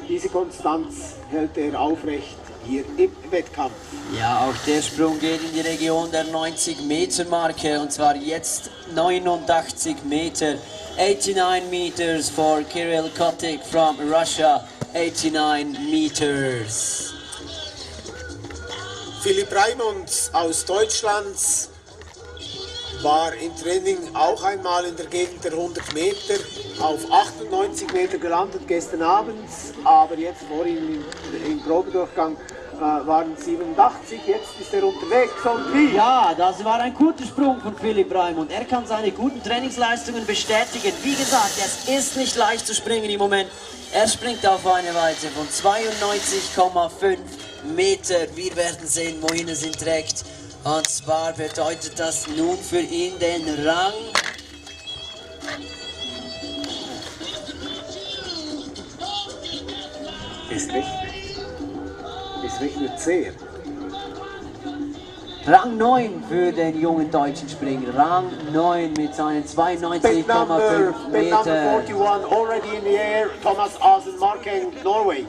diese Konstanz hält er aufrecht hier im Wettkampf. Ja, auch der Sprung geht in die Region der 90 Meter Marke und zwar jetzt 89 Meter. 89 meters for Kirill Kotik from Russia. 89 meters. Philipp Raimund aus Deutschland war im Training auch einmal in der Gegend der 100 Meter, auf 98 Meter gelandet gestern Abend, aber jetzt vorhin im Probedurchgang waren 87, jetzt ist er unterwegs und wie? Ja, das war ein guter Sprung von Philipp Raimund. Er kann seine guten Trainingsleistungen bestätigen. Wie gesagt, es ist nicht leicht zu springen im Moment. Er springt auf eine Weite von 92,5 Meter. Wir werden sehen, wohin es ihn trägt. Und zwar bedeutet das nun für ihn den Rang. Es rechnet sehr. Rang 9 für den jungen deutschen Springer. Rang 9 mit seinen 92,5 Bid number Meter. 41 already in the air. Thomas Asen Marking, Norway.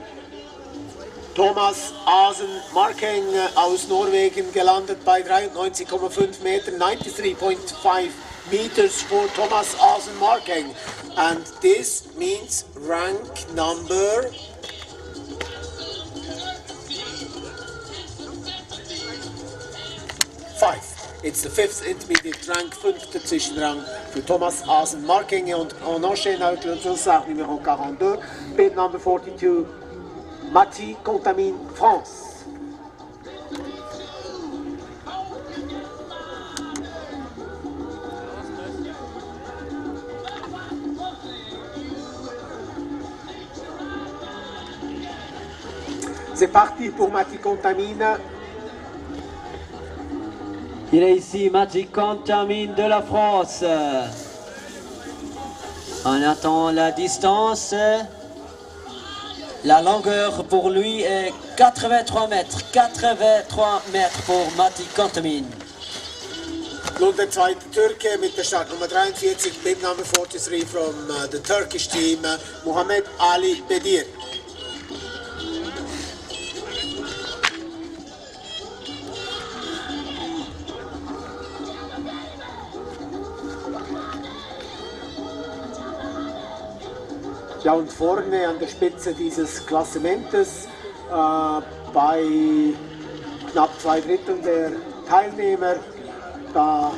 Thomas Asen Marking aus Norwegen gelandet bei 93,5 Metern, 93.5 meters for Thomas Asen Marking. And this means rank number 5. It's the 5th intermediate rank, 5. Zwischenrang für Thomas Asen Marking. Und on enchaîne avec le dossard numéro 42, bid number 42, Mati Contamine, France. C'est parti pour Mati Contamine. Il est ici Mati Contamine de la France. On attend la distance. La longueur pour lui est 83 mètres. 83 mètres pour Mati Contamine. Nun der zweite Türke mit der Startnummer 43, bid number 43 from the Turkish team, Muhammed Ali Bedir. Ja, und vorne an der Spitze dieses Klassementes bei knapp 2/3 der Teilnehmer, da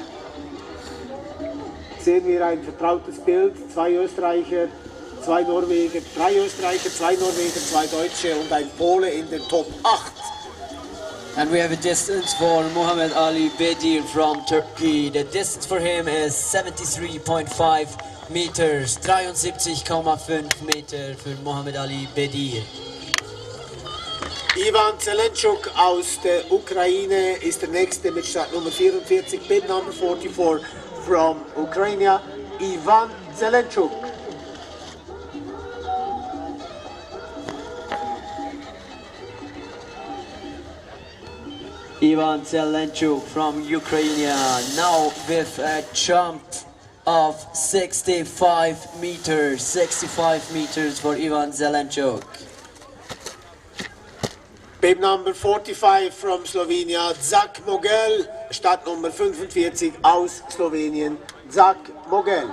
sehen wir ein vertrautes Bild, 2 Österreicher, 2 Norweger, 3 Österreicher, 2 Norweger, 2 Deutsche und ein Pole in den Top 8. And we have a distance for Muhammad Ali Bedir from Turkey. The distance for him is 73.5 meters. 73,5 Meter für Muhammad Ali Bedir. Ivan Zelenchuk aus der Ukraine ist der nächste mit Startnummer 44, bid number 44 from Ukraine, Ivan Zelenchuk. Ivan Zelenchuk from Ukraine, now with a jump of 65 meters. 65 meters for Ivan Zelenchuk. Bib number 45 from Slovenia, Zak Mogel, Startnummer 45 aus Slowenien, Zak Mogel.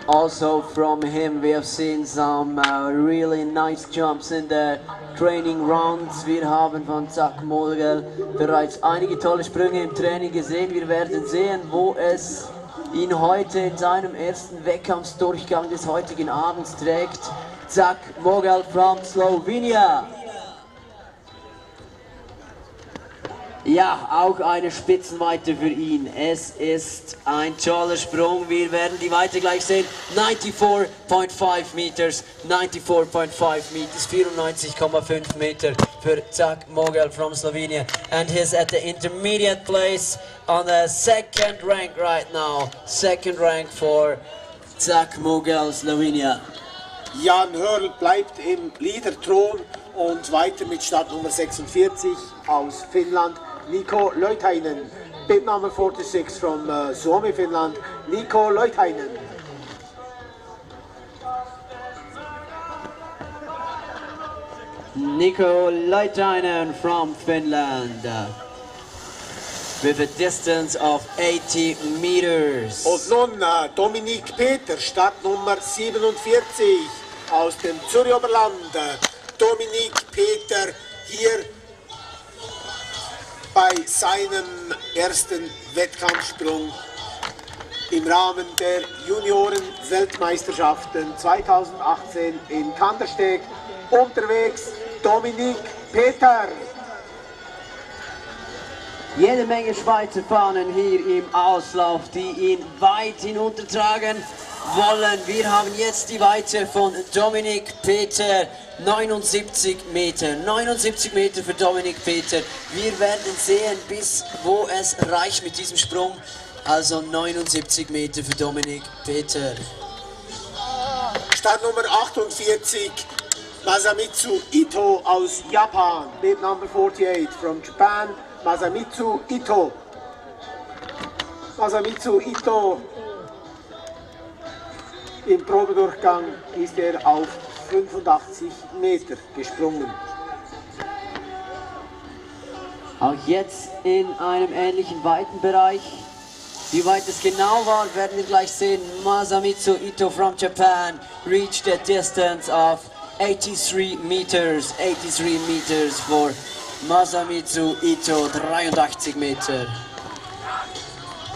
Also from him we have seen some really nice jumps in the training rounds. Wir haben von Zak Mogel bereits einige tolle Sprünge im Training gesehen. Wir werden sehen, wo es ihn heute in seinem ersten Wettkampfdurchgang des heutigen Abends trägt. Zak Mogel from Slovenia. Ja, auch eine Spitzenweite für ihn. Es ist ein toller Sprung. Wir werden die Weite gleich sehen. 94.5 meters. 94.5 meters. 94,5 Meter für Zak Mogel from Slovenia. And he's at the intermediate place on the second rank right now. Second rank for Zak Mogel, Slovenia. Jan Hörl bleibt im Leader-Thron und weiter mit Startnummer 46 aus Finnland, Niko Leutainen. Bid number 46 from Suomi, Finland, Niko Leutainen. Niko Leutainen from Finland. With a distance of 80 meters. Und nun Dominik Peter, Startnummer 47 aus dem Zürich-Oberland. Dominik Peter hier bei seinem ersten Wettkampfsprung im Rahmen der Junioren-Weltmeisterschaften 2018 in Kandersteg. Unterwegs Dominik Peter. Jede Menge Schweizer Fahnen hier im Auslauf, die ihn weit hinuntertragen wollen. Wir haben jetzt die Weite von Dominik Peter, 79 Meter. 79 Meter für Dominik Peter. Wir werden sehen, bis wo es reicht mit diesem Sprung. Also 79 Meter für Dominik Peter. Startnummer 48 Masamitsu Ito aus Japan, bib number 48 from Japan, Masamitsu Ito. Masamitsu Ito, im Probedurchgang ist er auf 85 Meter gesprungen. Auch jetzt in einem ähnlichen Weitenbereich. Wie weit es genau war, werden wir gleich sehen. Masamitsu Ito from Japan reached a distance of 83 meters. 83 meters for Masamitsu Ito, 83 Meter.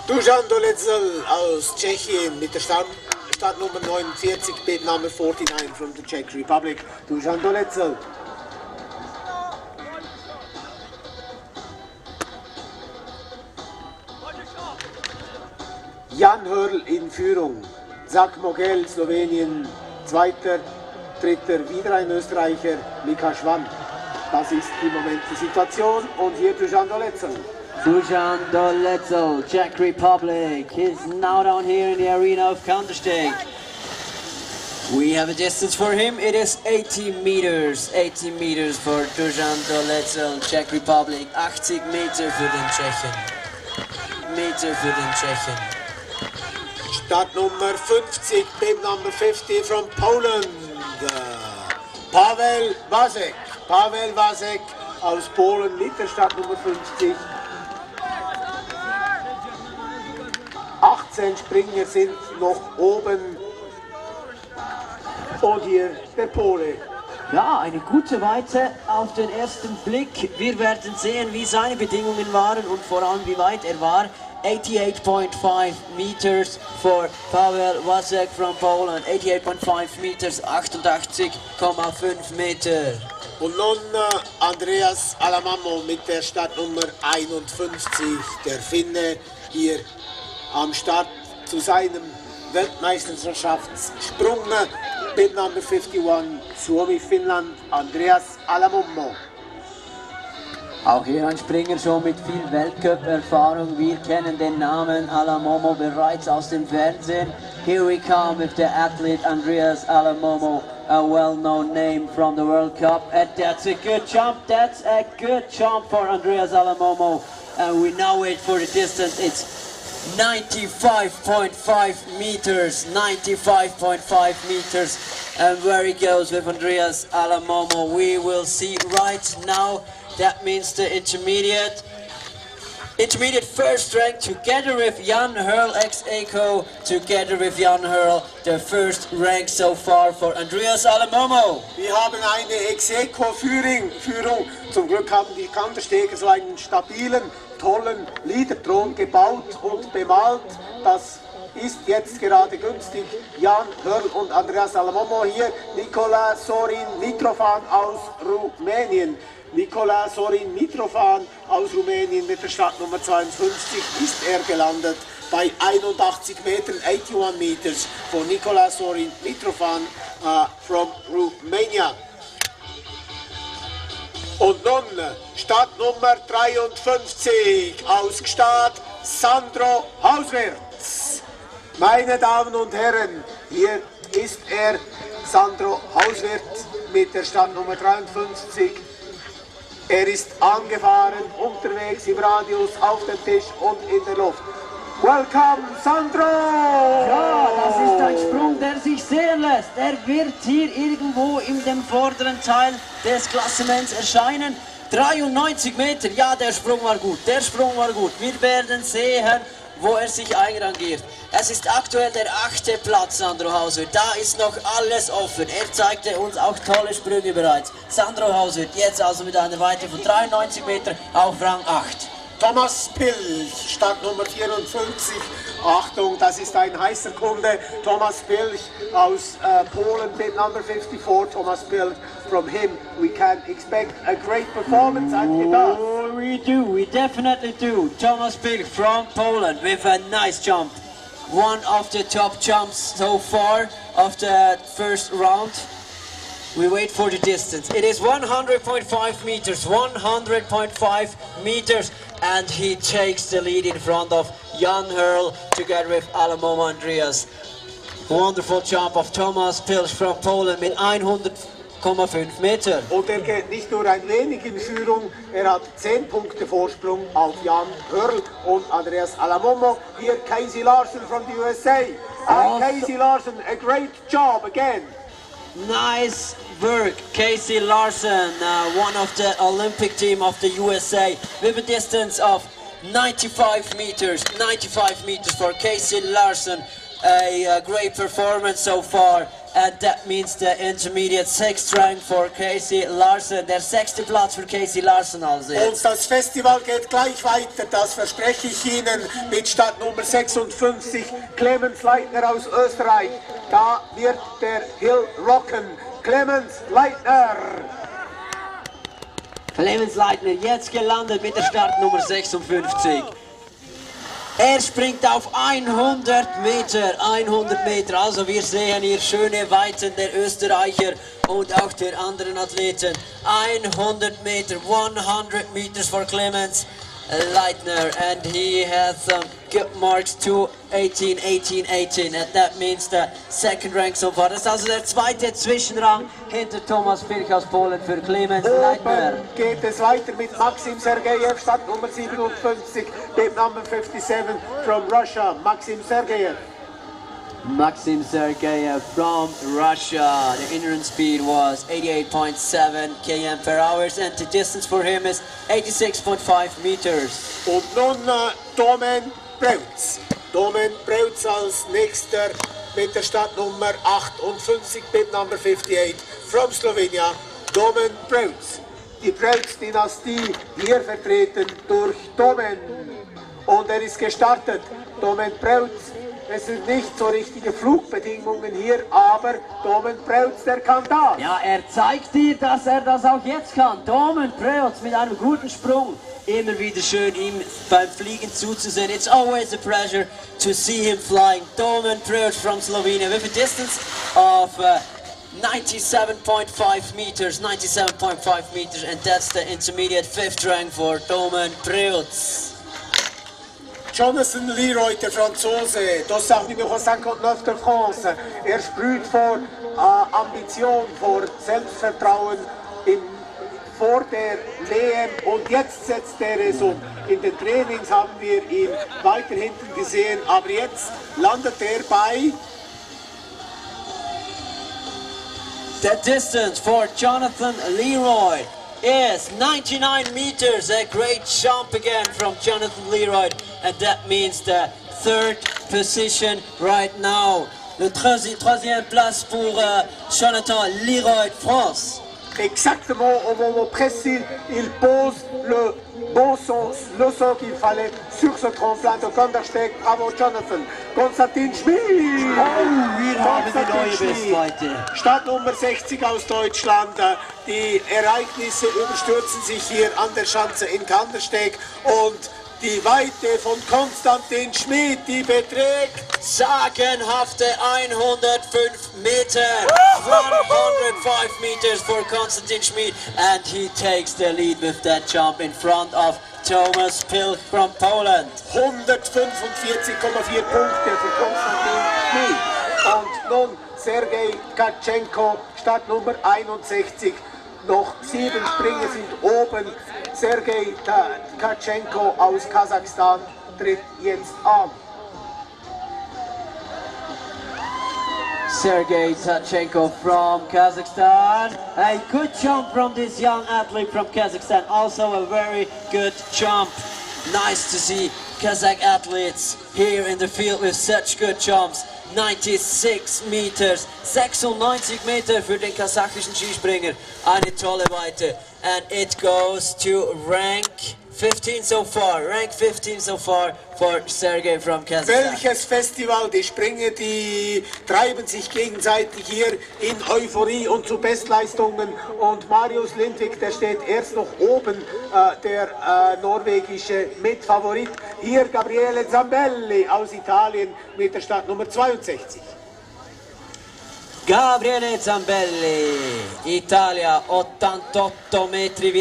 Dusan Doletzel aus Tschechien mit der Startnummer 49, bib number 49 from the Czech Republic. Dusan Doletzel. Jan Hörl in Führung, Zak Mogel, Slowenien, Zweiter, Dritter, wieder ein Österreicher, Mika Schwann. Das ist im Moment die Situation und hier Dusan Doletzel. Dusan Doletzel, Czech Republic, is now down here in the arena of Counterstake. We have a distance for him, it is 80 meters. 80 meters for Dusan Doletzel, Czech Republic, 80 Meter für den Tschechen. Meter für den Tschechen. Startnummer 50, bib number 50 from Poland. Paweł Wasek. Paweł Wasek aus Polen mit der Startnummer 50. 18 Springer sind noch oben. Und hier der Pole. Ja, eine gute Weite auf den ersten Blick. Wir werden sehen, wie seine Bedingungen waren und vor allem wie weit er war. 88.5 meters for Paweł Wasek from Poland. 88.5 meters, 88,5 Meter. Und nun Andreas Alamammo mit der Startnummer 51, der Finne, hier am Start zu seinem Weltmeisterschaftssprung. Bib number 51, Suomi, Finnland, Andreas Alamammo. Auch hier ein Springer schon mit viel Weltcup-Erfahrung. Wir kennen den Namen Alamammo bereits aus dem Fernsehen. Here we come with the athlete Andreas Alamammo, a well-known name from the World Cup. And that's a good jump. That's a good jump for Andreas Alamammo. And we now wait for the distance. It's 95.5 meters. 95.5 meters. And where he goes with Andreas Alamammo, we will see right now. That means the intermediate first rank together with Jan Hörl ex-Eco, together with Jan Hörl, the first rank so far for Andreas Alamammo. Wir haben eine Ex-Eco-Führung. Zum Glück haben die Kantersteger so einen stabilen, tollen Leaderthron gebaut und bemalt. Das ist jetzt gerade günstig. Jan Hörl und Andreas Alamammo hier. Nicola Sorin Mitrofan aus Rumänien. Nicola Sorin Mitrofan aus Rumänien mit der Startnummer 52 ist er gelandet bei 81 Metern, 81 meters von Nicola Sorin Mitrofan from Romania. Und nun Startnummer 53 aus Gstaad, Sandro Hauswirth. Meine Damen und Herren, hier ist er, Sandro Hauswirth mit der Startnummer 53. Er ist angefahren, unterwegs im Radius, auf dem Tisch und in der Luft. Welcome, Sandro! Ja, das ist ein Sprung, der sich sehen lässt. Er wird hier irgendwo in dem vorderen Teil des Klassements erscheinen. 93 Meter, ja, der Sprung war gut, der Sprung war gut. Wir werden sehen, wo er sich einrangiert. Es ist aktuell der 8. Platz, Sandro Hauswirth. Da ist noch alles offen. Er zeigte uns auch tolle Sprünge bereits. Sandro Hauswirth jetzt also mit einer Weite von 93 Meter auf Rang 8. Thomas Pilch, Startnummer 54. Achtung, das ist ein heißer Kunde. Thomas Pilch aus Polen, bib number 54. Thomas Pilch, from him we can expect a great performance, and he does. Oh, we do, we definitely do. Thomas Pilch from Poland with a nice jump. One of the top jumps so far of the first round. We wait for the distance. It is 100.5 meters, 100.5 meters, and he takes the lead in front of Jan Hörl together with Alamammo Andreas. Wonderful jump of Thomas Pilch from Poland mit 100,5 8,5 Meter. Und er geht nicht nur ein wenig in Führung, er hat 10 Punkte Vorsprung auf Jan Hörl und Andreas Alamomo. Hier Casey Larson from the USA. Casey Larson, a great job again. Nice work, Casey Larson, one of the Olympic team of the USA, with a distance of 95 meters for Casey Larson. A great performance so far, and that means the intermediate 6th rank for Casey Larson, der 6. Platz für Casey Larson also jetzt. Und das Festival geht gleich weiter, das verspreche ich Ihnen, mit Startnummer 56, Clemens Leitner aus Österreich. Da wird der Hill rocken. Clemens Leitner. Clemens Leitner jetzt gelandet mit der Startnummer 56. Er springt auf 100 Meter, also wir sehen hier schöne Weiten der Österreicher und auch der anderen Athleten. 100 Meter, 100 meters for Clemens Leitner, and he has good marks to 18, and that means the 2nd rank so far. Das ist also der 2. Zwischenrang hinter Thomas Pirch aus Polen für Clemens Leitner. Oben geht es weiter mit Maxim Sergejew, Startnummer 57, Bib number 57 from Russia, Maxim Sergejew. Maxim Sergeyev from Russia. The inline speed was 88.7 km per hour, and the distance for him is 86.5 meters. Und nun Domen Preutz. Domen Preutz als nächster mit der Startnummer 58, Bib number 58 from Slovenia, Domen Preutz. Die Preutz-Dynastie hier vertreten durch Domen. Und er ist gestartet. Domen Preutz. Es sind nicht so richtige Flugbedingungen hier, aber Domen Preutz, der kann das. Ja, er zeigt dir, dass er das auch jetzt kann. Domen Preutz mit einem guten Sprung. Immer wieder schön, ihm beim Fliegen zuzusehen. It's always a pleasure to see him flying. Domen Preutz from Slovenia with a distance of 97.5 meters, and that's the intermediate 5th rank for Domen Preutz. Jonathan Leroy, der Franzose, das sagt numéro 59 de France. Er sprüht vor Ambition, vor Selbstvertrauen vor der WM, und jetzt setzt er es um. In den Trainings haben wir ihn weiter hinten gesehen, aber jetzt landet er bei... The distance for Jonathan Leroy is 99 meters, a great jump again from Jonathan Leroy, and that means the 3rd position right now. Le 3e place pour Jonathan Leroy de France. Exactement au moment précis, il pose le bon son, le son qu'il fallait sur ce tremplin de Kandersteg. Bravo Jonathan. Konstantin Schmid. Wir haben die neue Bestweite. Startnummer 60 aus Deutschland. Die Ereignisse überstürzen sich hier an der Schanze in Kandersteg, und die Weite von Konstantin Schmid, die beträgt sagenhafte 105 Meter. 105 meters for Konstantin Schmid, and he takes the lead with that jump in front of Thomas Pilch from Poland. 145,4 Punkte für Konstantin Schmid. Und nun Sergei Tkatschenko, Startnummer 61. Noch 7 Springer sind oben. Sergei Tkatschenko aus Kasachstan tritt jetzt an. Sergei Tkatschenko from Kazakhstan. A good jump from this young athlete from Kazakhstan. Also a very good jump. Nice to see Kazakh athletes here in the field with such good jumps. 96 meters, 96 Meter für den kasachischen Skispringer. Eine tolle Weite. And it goes to rank 15 so far. Rank 15 so far for Sergei from Kazakhstan. Welches Festival, die Springer, die treiben sich gegenseitig hier in Euphorie und zu Bestleistungen. Und Marius Lindvik, der steht erst noch oben, der norwegische Mitfavorit. Hier Gabriele Zambelli aus Italien mit der Startnummer 62. Gabriele Zambelli, Italia, 88,5 metri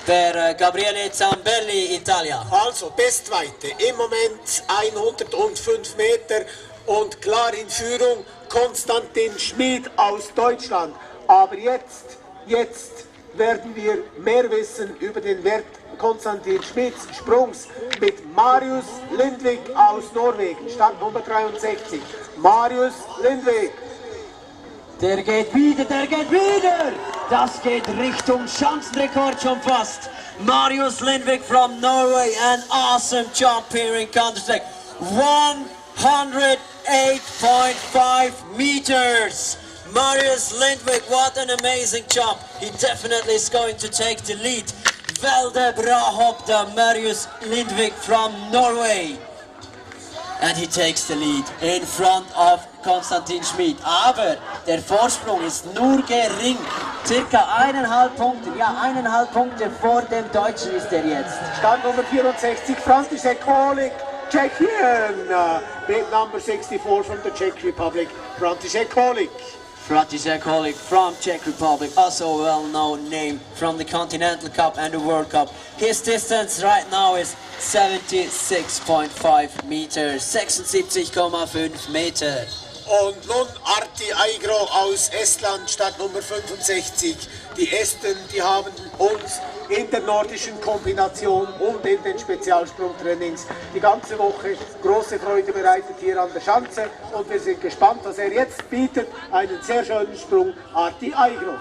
per Gabriele Zambelli, Italia. Also Bestweite, im Moment 105 Meter und klar in Führung Konstantin Schmid aus Deutschland. Aber jetzt werden wir mehr wissen über den Wert Konstantin Schmids Sprungs mit Marius Lindvik aus Norwegen, Startnummer 63. Marius Lindvik. Der geht wieder, der geht wieder! Das geht Richtung Schanzenrekord schon fast. Marius Lindvik from Norway, an awesome jump here in counter-strike. 108.5 meters. Marius Lindvik, what an amazing jump. He definitely is going to take the lead. Veldig bra hopp da, Marius Lindvik from Norway. And he takes the lead in front of Konstantin Schmid. Aber der Vorsprung ist nur gering. Circa 1,5 Punkte. Ja, 1,5 Punkte vor dem Deutschen ist er jetzt. Startnummer 64, František Kolik, Czechien. Bid number 64 from the Czech Republic, František Kolik. František Kolik from Czech Republic, also a well-known name from the Continental Cup and the World Cup. His distance right now is 76.5 meters, 76,5 Meter. Und nun Arti Aigro aus Estland, Startnummer 65. Die Esten, die haben uns in der nordischen Kombination und in den Spezialsprungtrainings die ganze Woche große Freude bereitet hier an der Schanze. Und wir sind gespannt, was er jetzt bietet. Einen sehr schönen Sprung, Arti Aigro.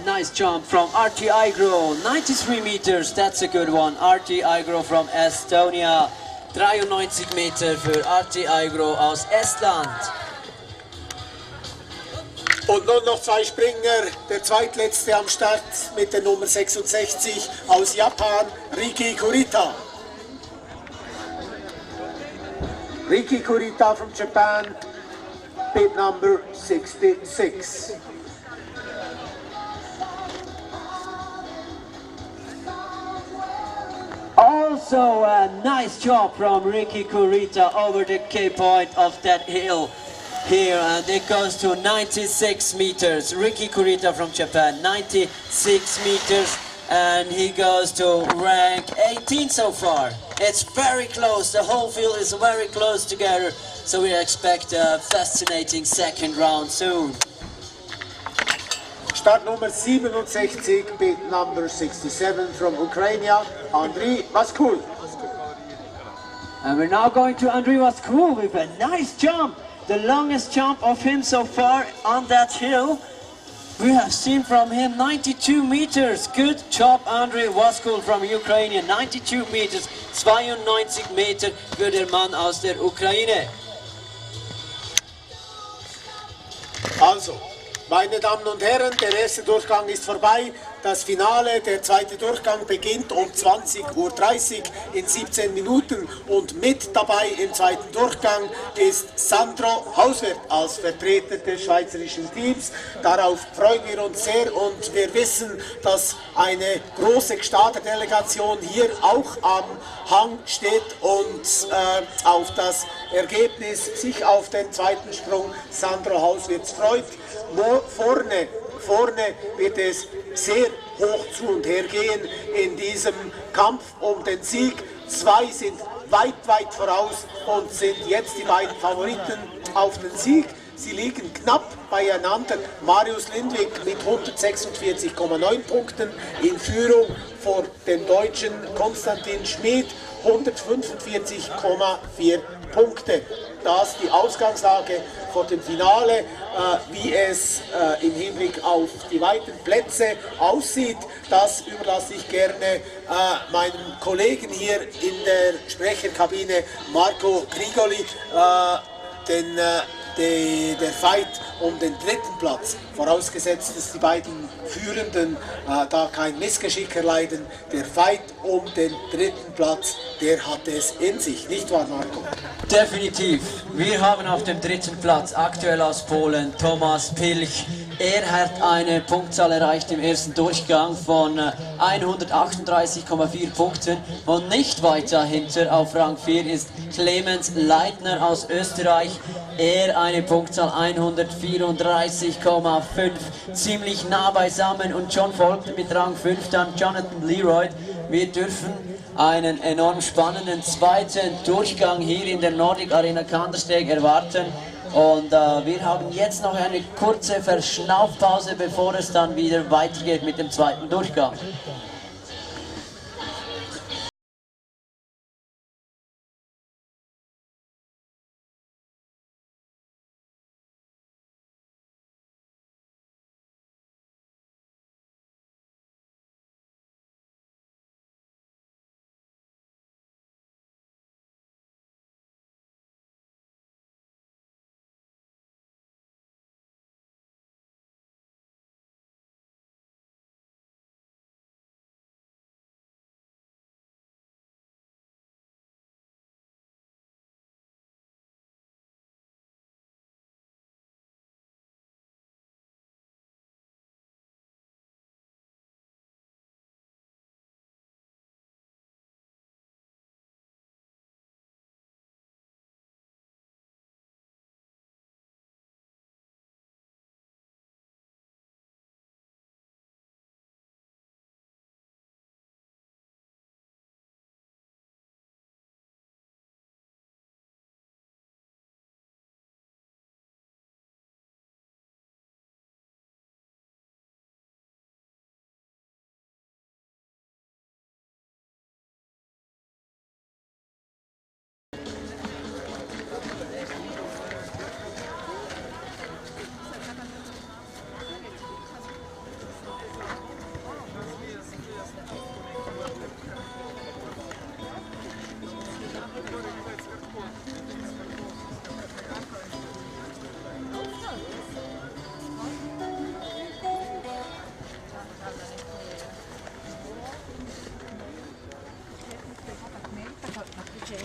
Nice jump from Arti Aigro, 93 meters, that's a good one. Arti Aigro from Estonia. 93 Meter für Arti Aigro aus Estland. Und nun noch zwei Springer, der zweitletzte am Start mit der Nummer 66 aus Japan, Riki Kurita. Riki Kurita from Japan, bid number 66. Also a nice job from Riki Kurita over the K point of that hill here, and it goes to 96 meters. Riki Kurita from Japan, 96 meters, and he goes to rank 18 so far. It's very close, the whole field is very close together, so we expect a fascinating second round soon. Startnummer 67, bid number 67 from Ukraine, Andriy Vaskul. And we're now going to Andriy Vaskul with a nice jump. The longest jump of him so far on that hill. We have seen from him 92 meters. Good job, Andriy Vaskul from Ukraine. 92 meters, 92 Meter für den Mann aus der Ukraine. Also, meine Damen und Herren, der erste Durchgang ist vorbei. Das Finale, der zweite Durchgang, beginnt um 20:30 Uhr in 17 Minuten. Und mit dabei im zweiten Durchgang ist Sandro Hauswert als Vertreter des schweizerischen Teams. Darauf freuen wir uns sehr und wir wissen, dass eine große Starterdelegation hier auch am Hang steht und auf das Ergebnis, sich auf den zweiten Sprung Sandro Hauswert freut. Vorne wird es sehr hoch zu und her gehen in diesem Kampf um den Sieg. Zwei sind weit voraus und sind jetzt die beiden Favoriten auf den Sieg. Sie liegen knapp beieinander. Marius Lindvik mit 146,9 Punkten in Führung vor dem Deutschen Konstantin Schmid 145,4 Punkte. Das die Ausgangslage vor dem Finale, wie es im Hinblick auf die weiteren Plätze aussieht, das überlasse ich gerne meinem Kollegen hier in der Sprecherkabine, Marco Grigoli, der Fight um den dritten Platz, vorausgesetzt, dass die beiden Führenden da kein Missgeschick erleiden. Der Fight um den dritten Platz, der hat es in sich, nicht wahr, Marco? Definitiv. Wir haben auf dem dritten Platz aktuell aus Polen Thomas Pilch. Er hat eine Punktzahl erreicht im ersten Durchgang von 138,4 Punkten und nicht weiter hinter auf Rang 4 ist Clemens Leitner aus Österreich. Er eine Punktzahl 134,5, ziemlich nah beisammen, und schon folgt mit Rang 5 dann Jonathan Leroy. Wir dürfen einen enorm spannenden zweiten Durchgang hier in der Nordic Arena Kandersteg erwarten. Und wir haben jetzt noch eine kurze Verschnaufpause, bevor es dann wieder weitergeht mit dem zweiten Durchgang.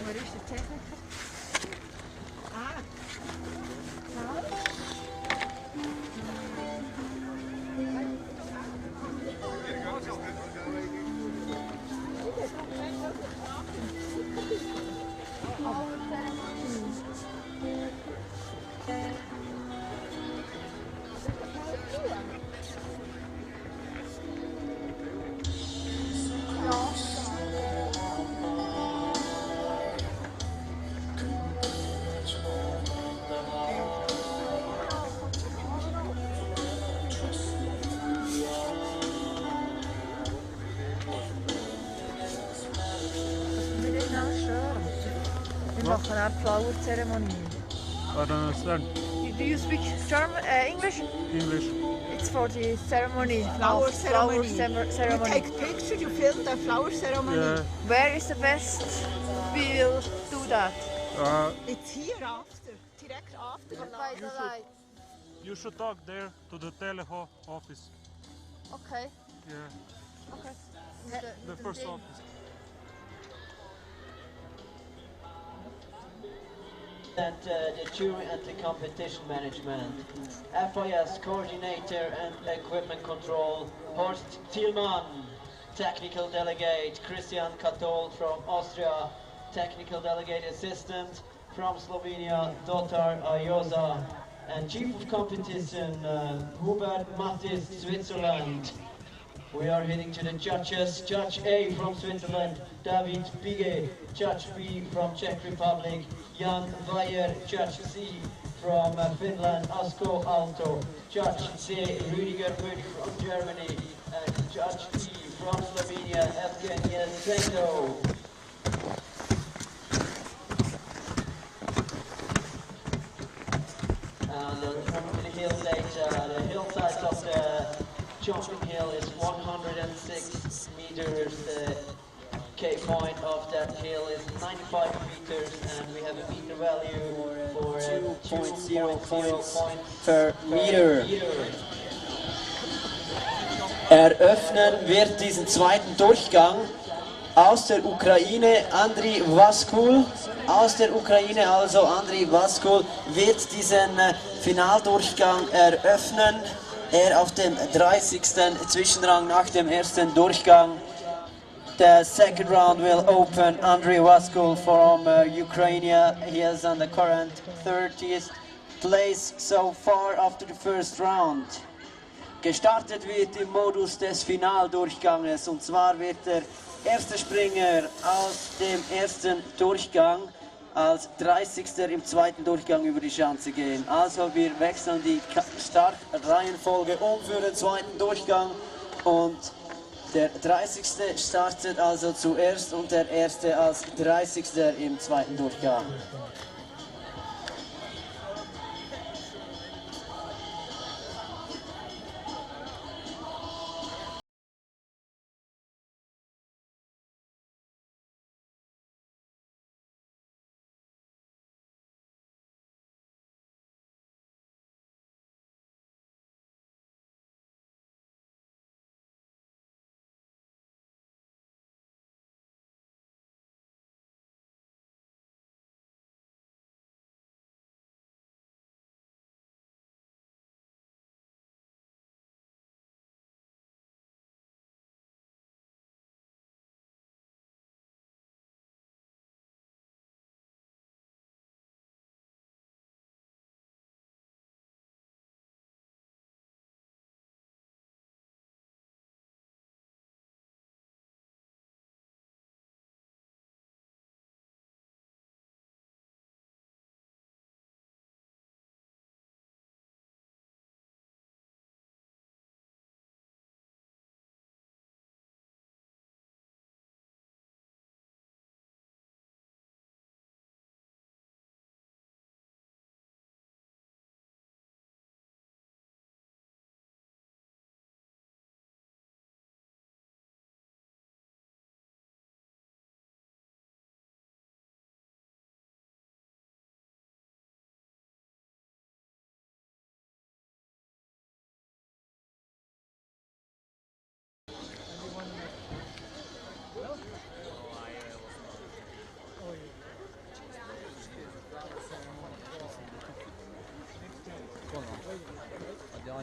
Waar is de techniker? We machen eine Flower-Zeremonie. I don't understand. Do you speak German, English? English. It's for the ceremony. Flower ceremony. Flower You ceremony. take picture, you film the flower ceremony. Yeah. Where is the best we will do that? It's here after, direct after. You should talk there to the teleho office. Okay. Yeah, Okay. the first office. And the jury and the competition management, FIS coordinator and equipment control, Horst Thielmann, technical delegate, Christian Katol from Austria, technical delegate assistant from Slovenia, Dotar Ayoza, and chief of competition, Hubert Mattis, Switzerland. We are heading to the judges. Judge A from Switzerland, David Bige. Judge B from Czech Republic, Jan Weyer. Judge C from Finland, Asko Alto. Judge C, Rüdiger Böck from Germany. And Judge D from Slovenia, Evgen Yesenko. And on the hill data, the hill size of the jumping hill is 106 meters. The K point of that hill is 95 meters, and we have a meter value for 2.0 points per meter. Eröffnen wird diesen zweiten Durchgang aus der Ukraine Andriy Vaskul. Aus der Ukraine also Andriy Vaskul wird diesen Finaldurchgang eröffnen. Er auf dem 30. Zwischenrang nach dem ersten Durchgang. The second round will open Andriy Vaskul from Ukraine. He is on the current 30th place so far after the first round. Gestartet wird im Modus des Finaldurchganges, und zwar wird er erster Springer aus dem ersten Durchgang als 30. im zweiten Durchgang über die Schanze gehen. Also wir wechseln die Startreihenfolge um für den zweiten Durchgang und der 30. startet also zuerst und der erste als 30. im zweiten Durchgang.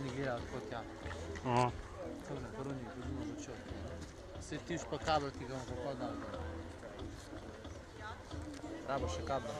Oni gledali kot ja. Aha. To ne, koroni, budimo začel. Se tiš pa kabel, ki ga bomo pa dal. Rabo še kabel.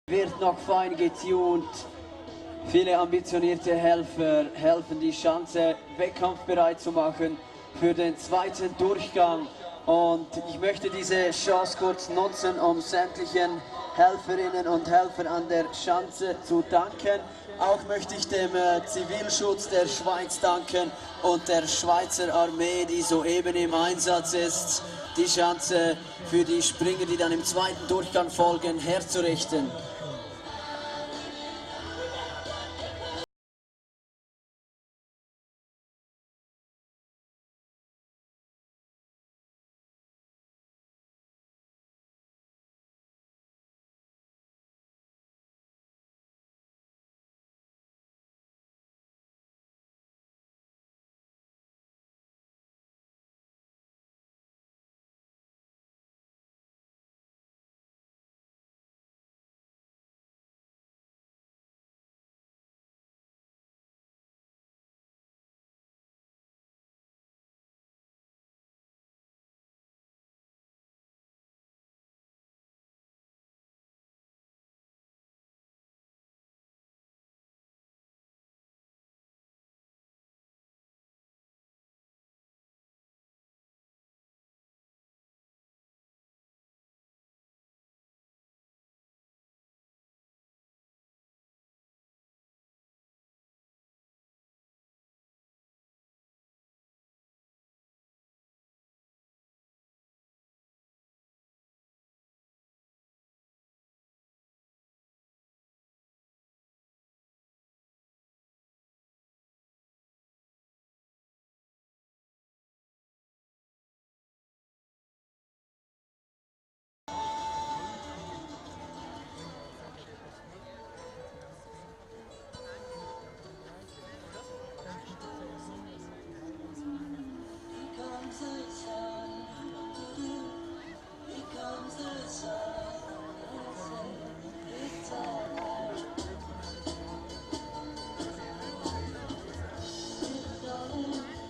Wird noch fein getunt. Viele ambitionierte Helfer helfen die Schanze wettkampfbereit zu machen für den zweiten Durchgang. Und ich möchte diese Chance kurz nutzen, um sämtlichen Helferinnen und Helfern an der Schanze zu danken. Auch möchte ich dem Zivilschutz der Schweiz danken und der Schweizer Armee, die soeben im Einsatz ist, die Schanze für die Springer, die dann im zweiten Durchgang folgen, herzurichten.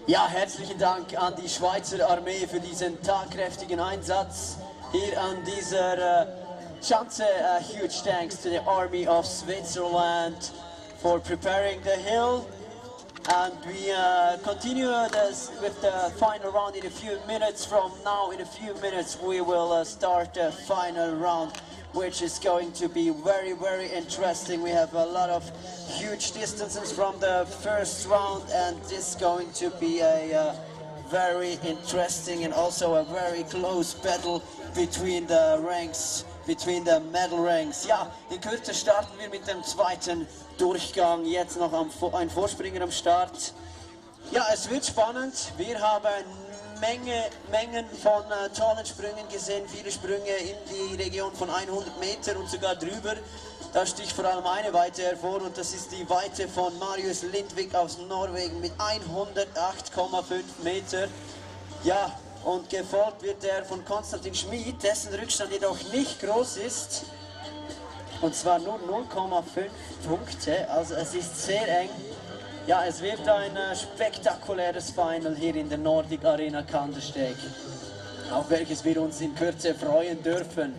Ja, herzlichen Dank an die Schweizer Armee für diesen tatkräftigen Einsatz hier an dieser Schanze. Huge thanks to the Army of Switzerland for preparing the hill. And we continue this with the final round in a few minutes. From now, in a few minutes, we will start the final round, which is going to be very, very interesting. We have a lot of huge distances from the first round, and this is going to be a very interesting and also a very close battle between the ranks, between the medal ranks. Ja, in Kürze starten wir mit dem zweiten Durchgang. Jetzt noch ein Vorspringer am Start. Ja, es wird spannend. Wir haben Mengen von tollen Sprüngen gesehen, viele Sprünge in die Region von 100 Meter und sogar drüber. Da sticht vor allem eine Weite hervor, und das ist die Weite von Marius Lindvik aus Norwegen mit 108,5 Meter. Ja, und gefolgt wird er von Konstantin Schmid, dessen Rückstand jedoch nicht groß ist. Und zwar nur 0,5 Punkte, also es ist sehr eng. Ja, es wird ein spektakuläres Final hier in der Nordic Arena Kandersteg, auf welches wir uns in Kürze freuen dürfen.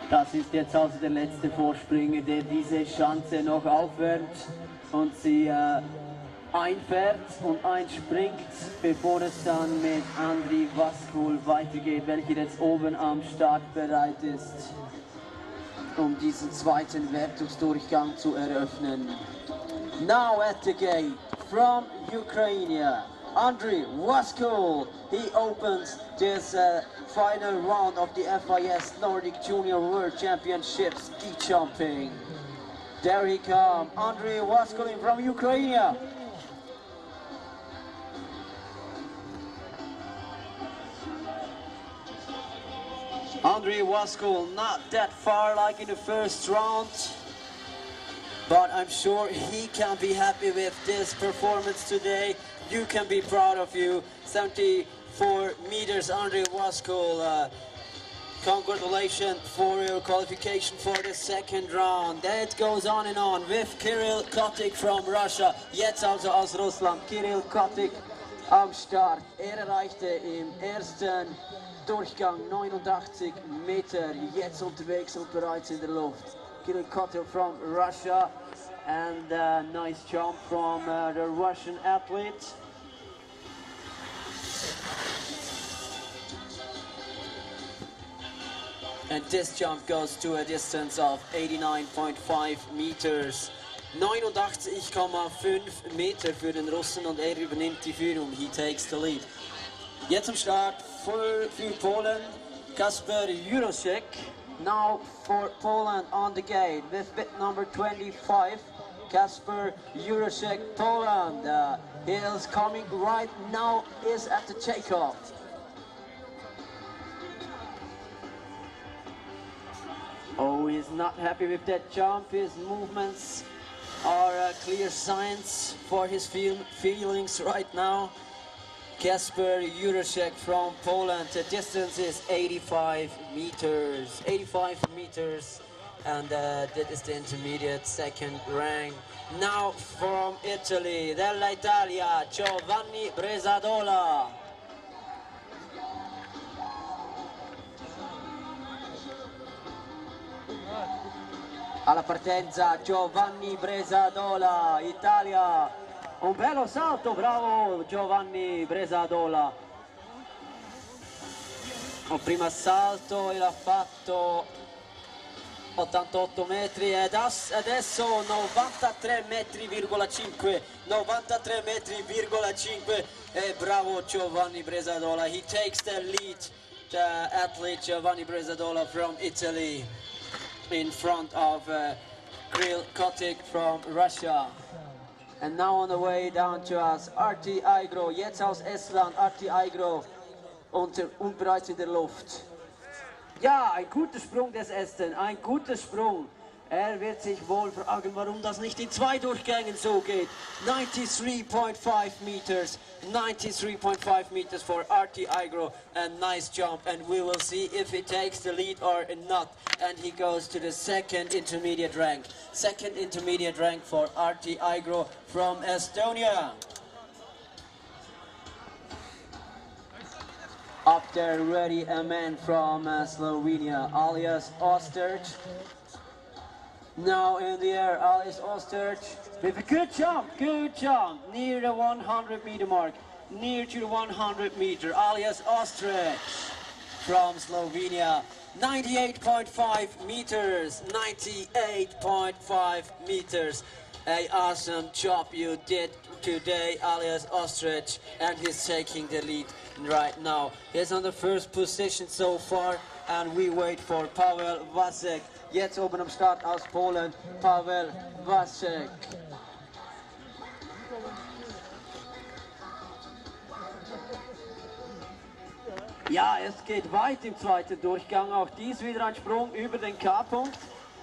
Das ist jetzt also der letzte Vorspringer, der diese Schanze noch aufwärmt und sie einfährt und einspringt, bevor es dann mit Andri Vaskul weitergeht, welcher jetzt oben am Start bereit ist, um diesen zweiten Wertungsdurchgang zu eröffnen. Now at the gate, from Ukraine, Andriy Vaskul. He opens this final round of the FIS Nordic Junior World Championships ski jumping. There he comes, Andriy Vaskul from Ukraine. Andriy Vaskul not that far like in the first round, but I'm sure he can be happy with this performance today. You can be proud of you. 74 meters, Andriy Vaskul. Congratulations for your qualification for the second round. That goes on and on with Kirill Kotik from Russia. Jetzt also aus Russland, Kirill Kotik am Start. Erreichte im ersten Durchgang 89 Meter. Jetzt unterwegs und bereits in der Luft. Kirill Kotik from Russia, and nice jump from the Russian athlete. And this jump goes to a distance of 89.5 meters. 89,5 Meter für den Russen, und er übernimmt die Führung. He takes the lead. Jetzt am Start für Polen, Kasper Juroszek. Now for Poland on the gate with bit number 25, Kasper Juroszek, Poland. He is coming right now, is at the takeoff. Oh, he's not happy with that jump. His movements are clear signs for his feelings right now. Kasper Jurasek from Poland. The distance is 85 meters. 85 meters. And that is the intermediate second rank. Now from Italy, della Italia, Giovanni Bresadola. Alla partenza Giovanni Bresadola, Italia. Un bello salto, bravo Giovanni Bresadola. Un primo salto e l'ha fatto 88 metri ed adesso 93 metri,5 93 metri,5 e bravo Giovanni Bresadola. He takes the lead, the athlete Giovanni Bresadola from Italy in front of Kirill Kotik from Russia. And now on the way down to us, Arti Aigro, jetzt aus Estland, Arti Aigro, und bereits in der Luft. Ja, ein guter Sprung des Esten, ein guter Sprung. Er wird sich wohl fragen, warum das nicht in 2 Durchgängen so geht. 93.5 meters, 93.5 meters for Arti Aigro, and nice jump. And we will see if he takes the lead or not. And he goes to the second intermediate rank. Second intermediate rank for Arti Aigro from Estonia. Up there ready a man from Slovenia, alias Osterč. Now in the air, alias Osterč with a good jump, near the 100 meter mark, near to the 100 meter, alias Osterč from Slovenia. 98.5 meters, 98.5 meters. An awesome job you did today, alias Osterč, and he's taking the lead right now. He's on the first position so far, and we wait for Paweł Wasek. Jetzt oben am Start aus Polen, Paweł Wasek. Ja, es geht weit im zweiten Durchgang. Auch dies wieder ein Sprung über den K-Punkt.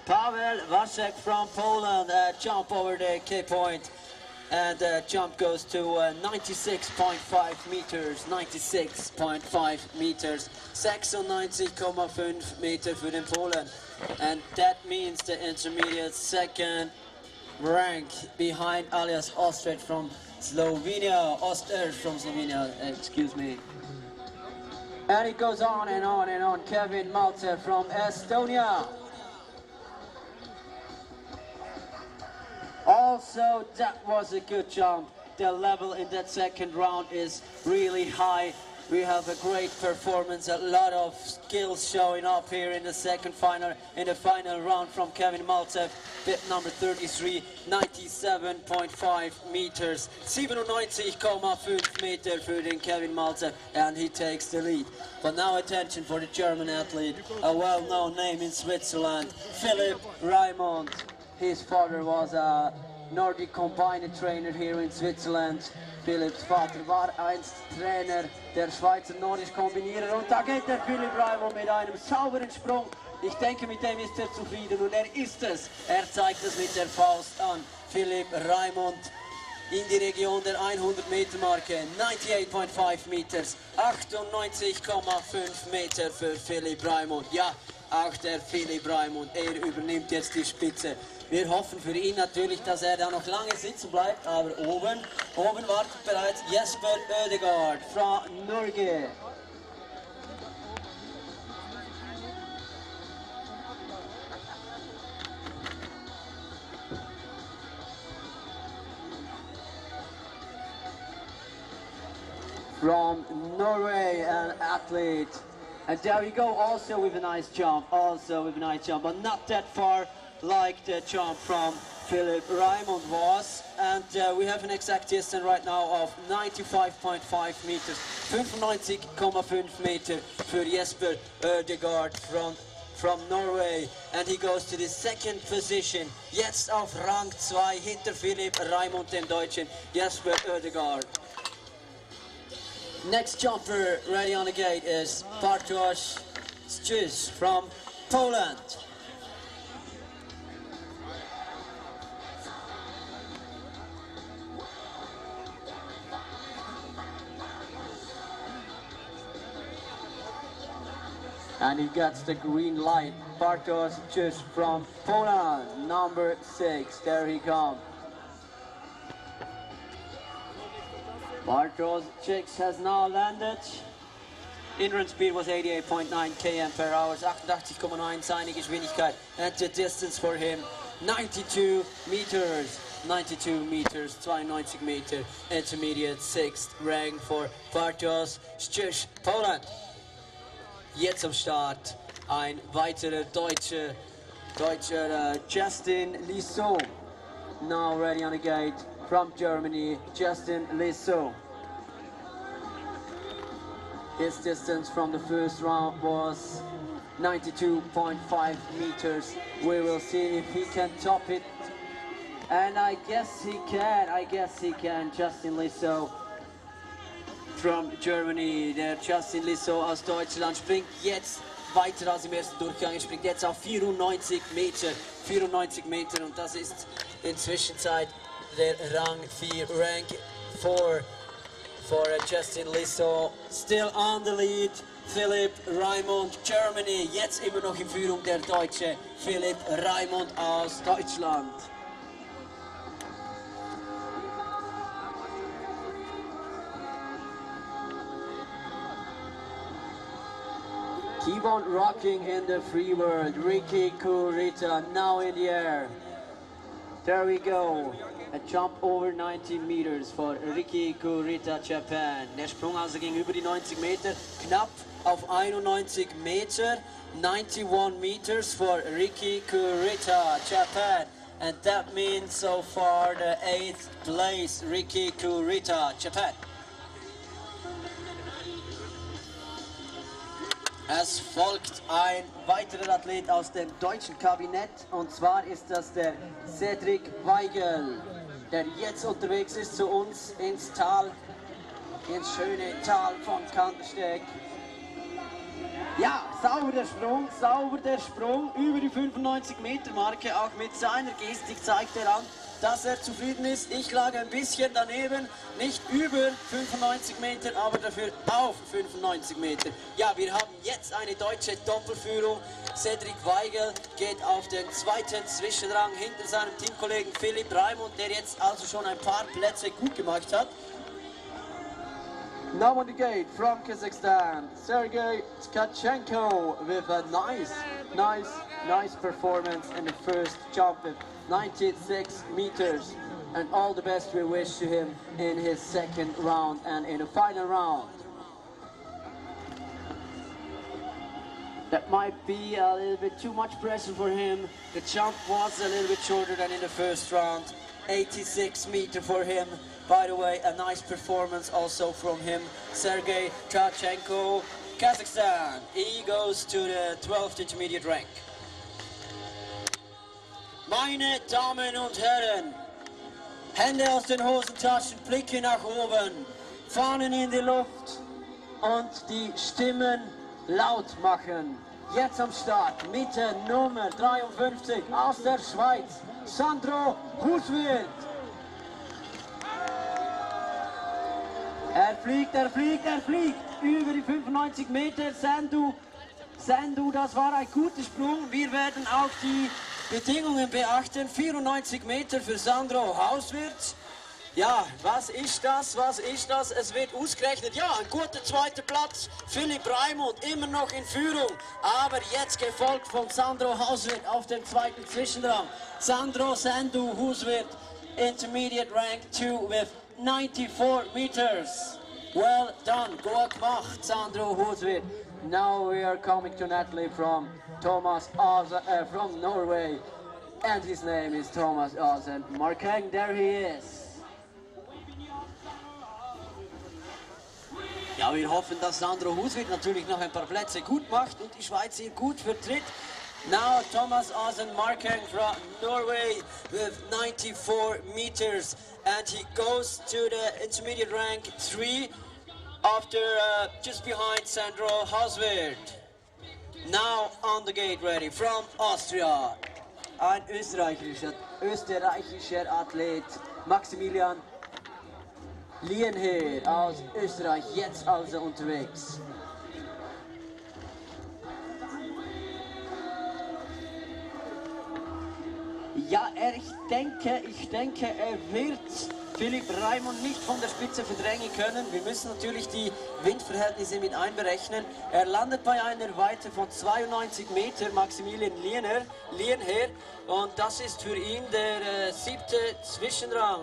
Paweł Wasek from Poland, jump over the K-point. And the jump goes to 96.5 meters, 96.5 meters, 96,5 Meter für den Polen. And that means the intermediate second rank behind alias Osterč from Slovenia, excuse me. And it goes on and on and on. Kevin Maltsev from Estonia. Also, that was a good jump. The level in that second round is really high. We have a great performance, a lot of skills showing up here in the final round from Kevin Maltsev, bit number 33, 97.5 meters, 97,5 Meter für den Kevin Maltsev, and he takes the lead. But now attention for the German athlete, a well-known name in Switzerland, Philipp Raimond. His father was a Nordic combined trainer here in Switzerland. Philipps Vater war einst Trainer der Schweizer Nordisch Kombinierer. Und da geht der Philipp Raimond mit einem sauberen Sprung. Ich denke, mit dem ist er zufrieden und er ist es. Er zeigt es mit der Faust an. Philipp Raimond in die Region der 100 Meter Marke. 98.5 meters, 98,5 Meter für Philipp Raimond. Ja, auch der Philipp Raimond, er übernimmt jetzt die Spitze. Wir hoffen für ihn natürlich, dass er da noch lange sitzen bleibt, aber oben wartet bereits Jesper Ødegaard from Norge. From Norway, an athlete. And there we go, also with a nice jump, but not that far like the jump from Philipp Raimond was. And we have an exact distance right now of 95.5 meters, 95,5 Meter für Jesper Ødegaard from Norway. And he goes to the second position, jetzt auf Rang 2 hinter Philipp Raimond, dem Deutschen, Jesper Ødegaard. Next jumper ready on the gate is Bartosz Stys from Poland. And he gets the green light. Bartosz just from Poland, number 6. There he comes. Bartosz has now landed. In-run speed was 88.9 km per hour, 88,9 seine Geschwindigkeit. And the distance for him, 92 meters. 92 meters, 92 Meter. Intermediate 6th rank for Bartosz, Poland. Jetzt am Start ein weiterer deutscher Justin Lissow. Now ready on the gate from Germany, Justin Lissow. His distance from the first round was 92.5 meters. We will see if he can top it. And I guess he can, Justin Lissow from Germany. Der Justin Lissow aus Deutschland springt jetzt weiter als im ersten Durchgang. Er springt jetzt auf 94 Meter. 94 Meter und das ist inzwischen der Rang 4, Rank 4 for Justin Lissow. Still on the lead, Philipp Raimund, Germany. Jetzt immer noch in Führung der Deutsche Philipp Raimund aus Deutschland. Keep on rocking in the free world. Ricky Kurita now in the air. There we go. A jump over 90 meters for Ricky Kurita, Japan. Der Sprung also ging über die 90 Meter, knapp auf 91 Meter. 91 meters for Ricky Kurita, Japan. And that means so far the 8th place, Ricky Kurita, Japan. Es folgt ein weiterer Athlet aus dem deutschen Kabinett und zwar ist das der Cedric Weigel, der jetzt unterwegs ist zu uns ins Tal, ins schöne Tal von Kandersteg. Ja, sauber der Sprung über die 95 Meter Marke, auch mit seiner Gestik zeigt er an, dass er zufrieden ist. Ich lag ein bisschen daneben, nicht über 95 Meter, aber dafür auf 95 Meter. Ja, wir haben jetzt eine deutsche Doppelführung. Cedric Weigel geht auf den 2. Zwischenrang hinter seinem Teamkollegen Philipp Raimund, der jetzt also schon ein paar Plätze gut gemacht hat. Now on the gate from Kazakhstan, Sergei Tkachenko with a nice performance in the first jump with 96 meters, and all the best we wish to him in his second round and in the final round. That might be a little bit too much pressure for him. The jump was a little bit shorter than in the first round. 86 meters for him. By the way, a nice performance also from him. Sergei Tkachenko, Kazakhstan. He goes to the 12th intermediate rank. Meine Damen und Herren, Hände aus den Hosentaschen, Blicke nach oben, Fahnen in die Luft und die Stimmen laut machen. Jetzt am Start mit der Nummer 53 aus der Schweiz, Sandro Huswild. Er fliegt über die 95 Meter. Sandu, das war ein guter Sprung. Wir werden auch die Bedingungen beachten. 94 Meter für Sandro Hauswirt. Ja, was ist das? Es wird ausgerechnet. Ja, ein guter 2. Platz. Philipp Raimund immer noch in Führung. Aber jetzt gefolgt von Sandro Hauswirt auf dem 2. Zwischenrang. Sandu Hauswirt, intermediate rank 2 with 94 meters. Well done, gut gemacht, Sandro Hauswirt. Now we are coming to an athlete from from Norway, and his name is Thomas Asen Markeng. There he is. Ja, wir hoffen, dass Sandro Hauswirt natürlich noch ein paar Plätze gut macht und die Schweiz hier gut vertritt. Now Thomas Asen Markeng from Norway with 94 meters, and he goes to the intermediate rank 3 after just behind Sandro Hauswirt. Now on the gate ready from Austria. Ein österreichischer Athlet, Maximilian Lienher aus Österreich, jetzt also unterwegs. Ja, ich denke, er wird Philipp Raimond nicht von der Spitze verdrängen können. Wir müssen natürlich die Windverhältnisse mit einberechnen. Er landet bei einer Weite von 92 Meter, Maximilian Lienher. Und das ist für ihn der 7. Zwischenrang.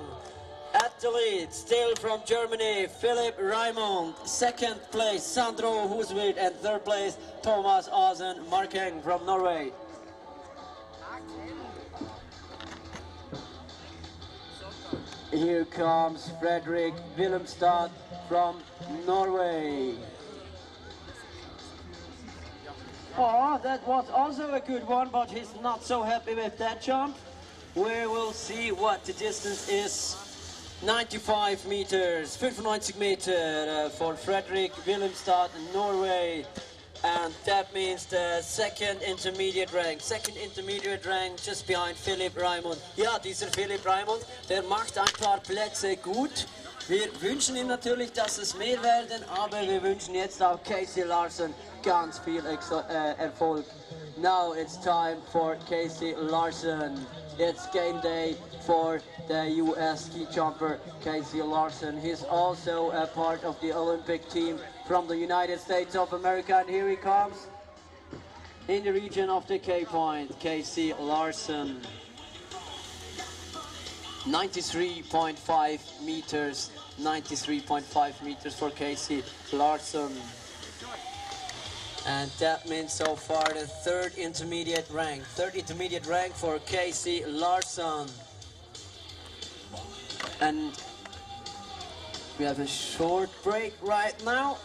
At the lead, still from Germany, Philipp Raimond. Second place, Sandro Huswirth. And third place, Thomas Asen Markeng from Norway. Here comes Fredrik Willemstad from Norway. Oh, that was also a good one, but he's not so happy with that jump. We will see what the distance is. 95 meters, 95 meter for Fredrik Willemstad, Norway. And that means the second intermediate rank just behind Philipp Raimond. Ja, dieser Philipp Raimond, der macht ein paar Plätze gut. Wir wünschen ihm natürlich, dass es mehr werden, aber wir wünschen jetzt auch Casey Larson ganz viel Erfolg. Now it's time for Casey Larson. It's game day for the US ski jumper Casey Larson. He's also a part of the Olympic team from the United States of America, and here he comes in the region of the K point, Casey Larson. 93.5 meters, 93.5 meters for Casey Larson. And that means so far the third intermediate rank for Casey Larson. And we have a short break right now.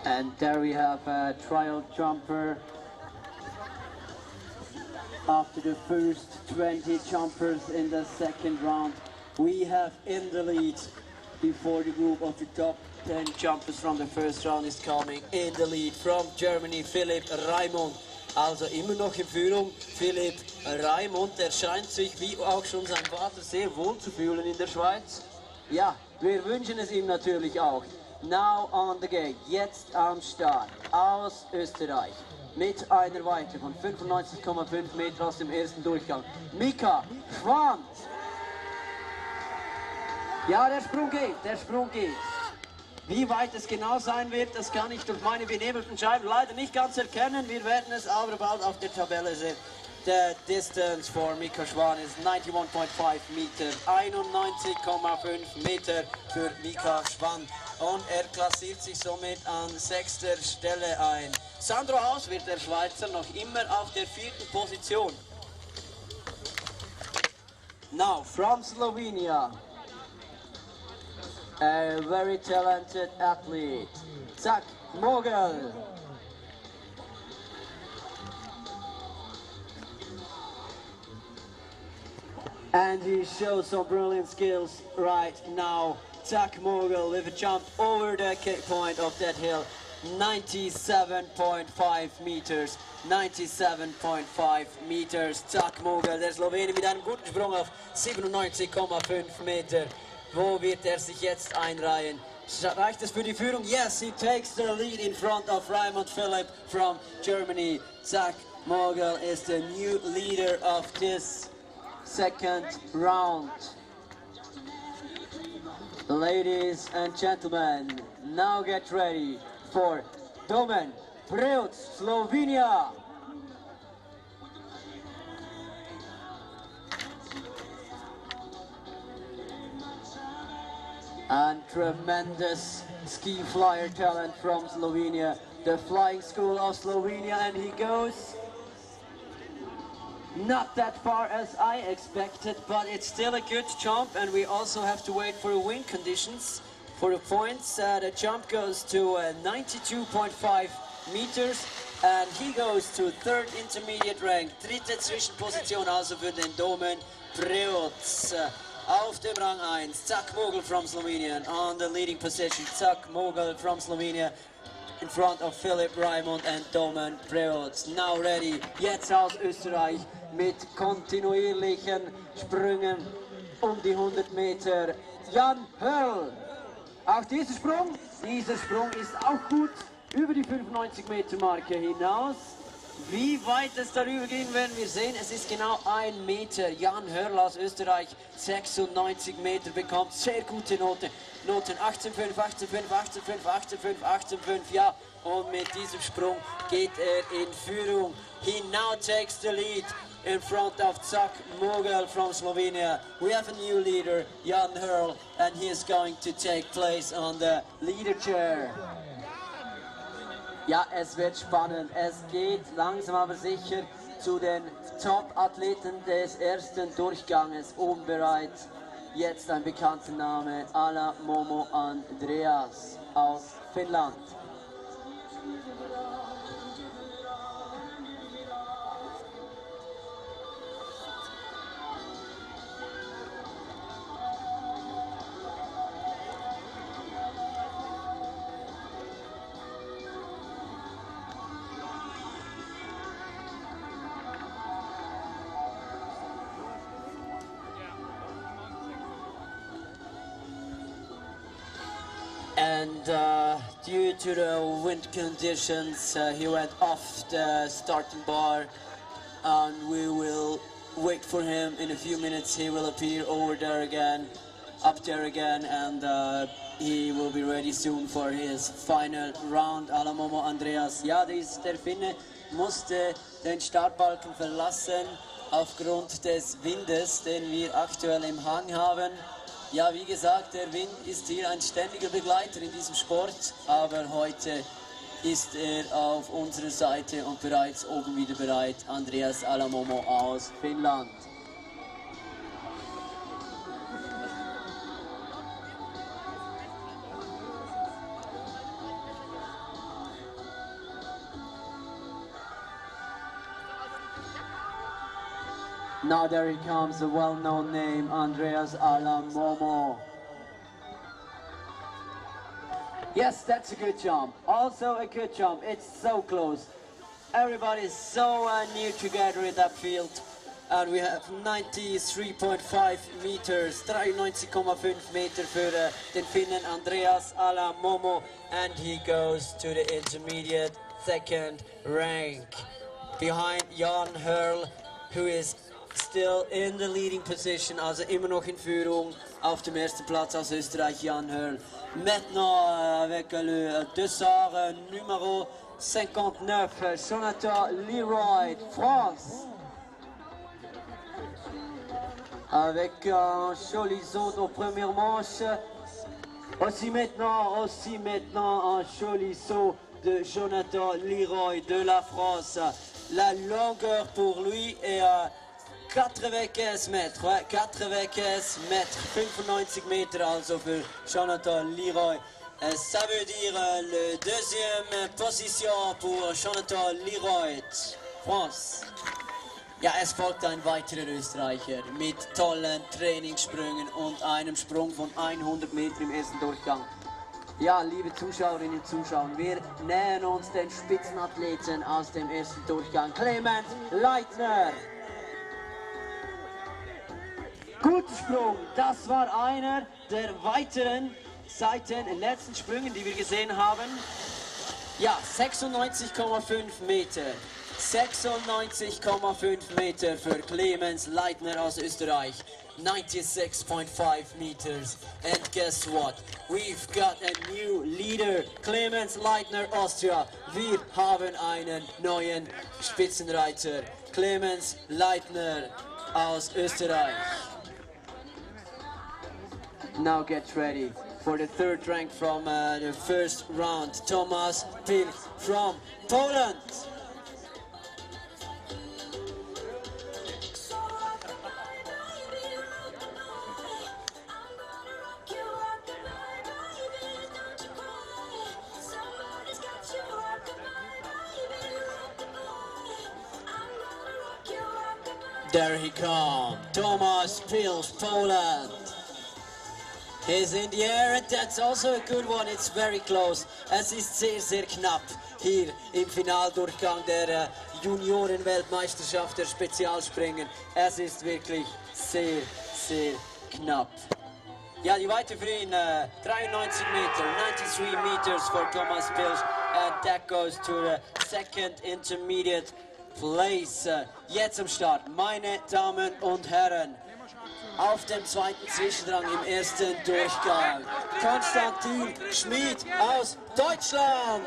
And there we have a trial jumper. After the first 20 jumpers in the second round, we have in the lead before the group of the top 10 jumpers from the first round is coming. In the lead from Germany, Philipp Raimond. Also immer noch in Führung, Philipp Raimond. Der scheint sich wie auch schon sein Vater sehr wohl zu fühlen in der Schweiz. Ja, wir wünschen es ihm natürlich auch. Now on the gate, jetzt am Start, aus Österreich, mit einer Weite von 95,5 Meter aus dem ersten Durchgang, Mika Schwand. Ja, der Sprung geht. Wie weit es genau sein wird, das kann ich durch meine benebelten Scheiben leider nicht ganz erkennen. Wir werden es aber bald auf der Tabelle sehen. The distance for Mika Schwan is 91.5 Meter, 91,5 Meter für Mika Schwan. Und er klassiert sich somit an 6. Stelle ein. Sandro Huswirth, der Schweizer, noch immer auf der 4. Position. Now, from Slovenia, a very talented athlete, Zach Mogel. And he shows some brilliant skills right now. Zach Mogel with a jump over the kick point of that hill. 97.5 meters. 97.5 meters. Zach Mogel, der Slowene mit einem guten Sprung auf 97,5 Meter. Wo wird er sich jetzt einreihen? Reicht es für die Führung? Yes, he takes the lead in front of Raimond Philipp from Germany. Zach Mogel is the new leader of this second round. Ladies and gentlemen, now get ready for Domen Preut, Slovenia. And tremendous ski flyer talent from Slovenia, the Flying School of Slovenia, and he goes not that far as I expected, but it's still a good jump, and we also have to wait for wind conditions for the points. The jump goes to 92.5 meters, And he goes to third intermediate rank, dritte Zwischenposition also für den Domen Preots. Auf dem Rang 1, Zak Mogel from Slovenia. On the leading position, Zak Mogel from Slovenia in front of Philipp Raimund and Domen Preots. Now ready, jetzt aus Österreich mit kontinuierlichen Sprüngen die 100 Meter. Jan Hörl. Auch dieser Sprung ist auch gut über die 95 Meter Marke hinaus. Wie weit es darüber gehen, werden wir sehen. Es ist genau 1 Meter. Jan Hörl aus Österreich, 96 Meter, bekommt sehr gute Noten. 18,5, 18,5, 18,5, 18,5, 18,5, ja. Und mit diesem Sprung geht er in Führung. He now takes the lead in front of Zak Mogel from Slovenia. We have a new leader, Jan Hörl, and he is going to take place on the leader chair. Ja, es wird spannend. Es geht langsam aber sicher zu den Top-Athleten des ersten Durchganges. Bereit jetzt ein bekannter Name, Ala Momo Andreas aus Finnland. And due to the wind conditions, he went off the starting bar, and we will wait for him. In a few minutes he will appear over there again, up there again, and he will be ready soon for his final round. Ala Momo Andreas, ja, der Finne musste den Startbalken verlassen aufgrund des Windes, den wir aktuell im Hang haben. Ja, wie gesagt, der Wind ist hier ein ständiger Begleiter in diesem Sport, aber heute ist er auf unserer Seite und bereits oben wieder bereit. Andreas Ala Momo aus Finnland. Now there he comes, a well-known name, Andreas Ala Momo. Yes, that's a good jump. Also a good jump. It's so close. Everybody's so near together in that field. And we have 93.5 meters, 93,5 Meter für den Finnen Andreas Ala Momo. And he goes to the intermediate second rank. Behind Jan Hörl, who is still in the leading position, also immer noch in Führung auf dem ersten Platz aus Österreich, Jan Hörl. Maintenant avec le dossard numéro 59, Jonathan Leroy, France. Avec un joli saut aux premières manches. Aussi maintenant un joli saut de Jonathan Leroy de la France. La longueur pour lui est 95 mètres, ouais, 95 mètres, 95 Meter also für Jonathan Leroy. Ça veut dire la deuxième position pour Jonathan Leroy, France. Ja, es folgt ein weiterer Österreicher mit tollen Trainingssprüngen und einem Sprung von 100 Meter im ersten Durchgang. Ja, liebe Zuschauerinnen und Zuschauer, wir nähern uns den Spitzenathleten aus dem ersten Durchgang. Clemens Leitner. Guter Sprung, das war einer der weiteren letzten Sprünge, die wir gesehen haben. Ja, 96,5 Meter. 96,5 Meter für Clemens Leitner aus Österreich. 96.5 meters. And guess what? We've got a new leader, Clemens Leitner, Austria. Wir haben einen neuen Spitzenreiter, Clemens Leitner aus Österreich. Now get ready for the third rank from the first round, Thomas Pilch from Poland. There he comes, Thomas Pils, Poland. He's in the air and that's also a good one, it's very close. Es ist sehr, sehr knapp hier im Finaldurchgang der Junioren-Weltmeisterschaft der Spezialspringen. Es ist wirklich sehr, sehr knapp. Ja, die Weite für ihn 93 Meter, 93 meters for Thomas Pils, and that goes to the second intermediate place. Jetzt am Start, meine Damen und Herren. Auf dem zweiten Zwischenrang im ersten Durchgang. Konstantin Schmid aus Deutschland.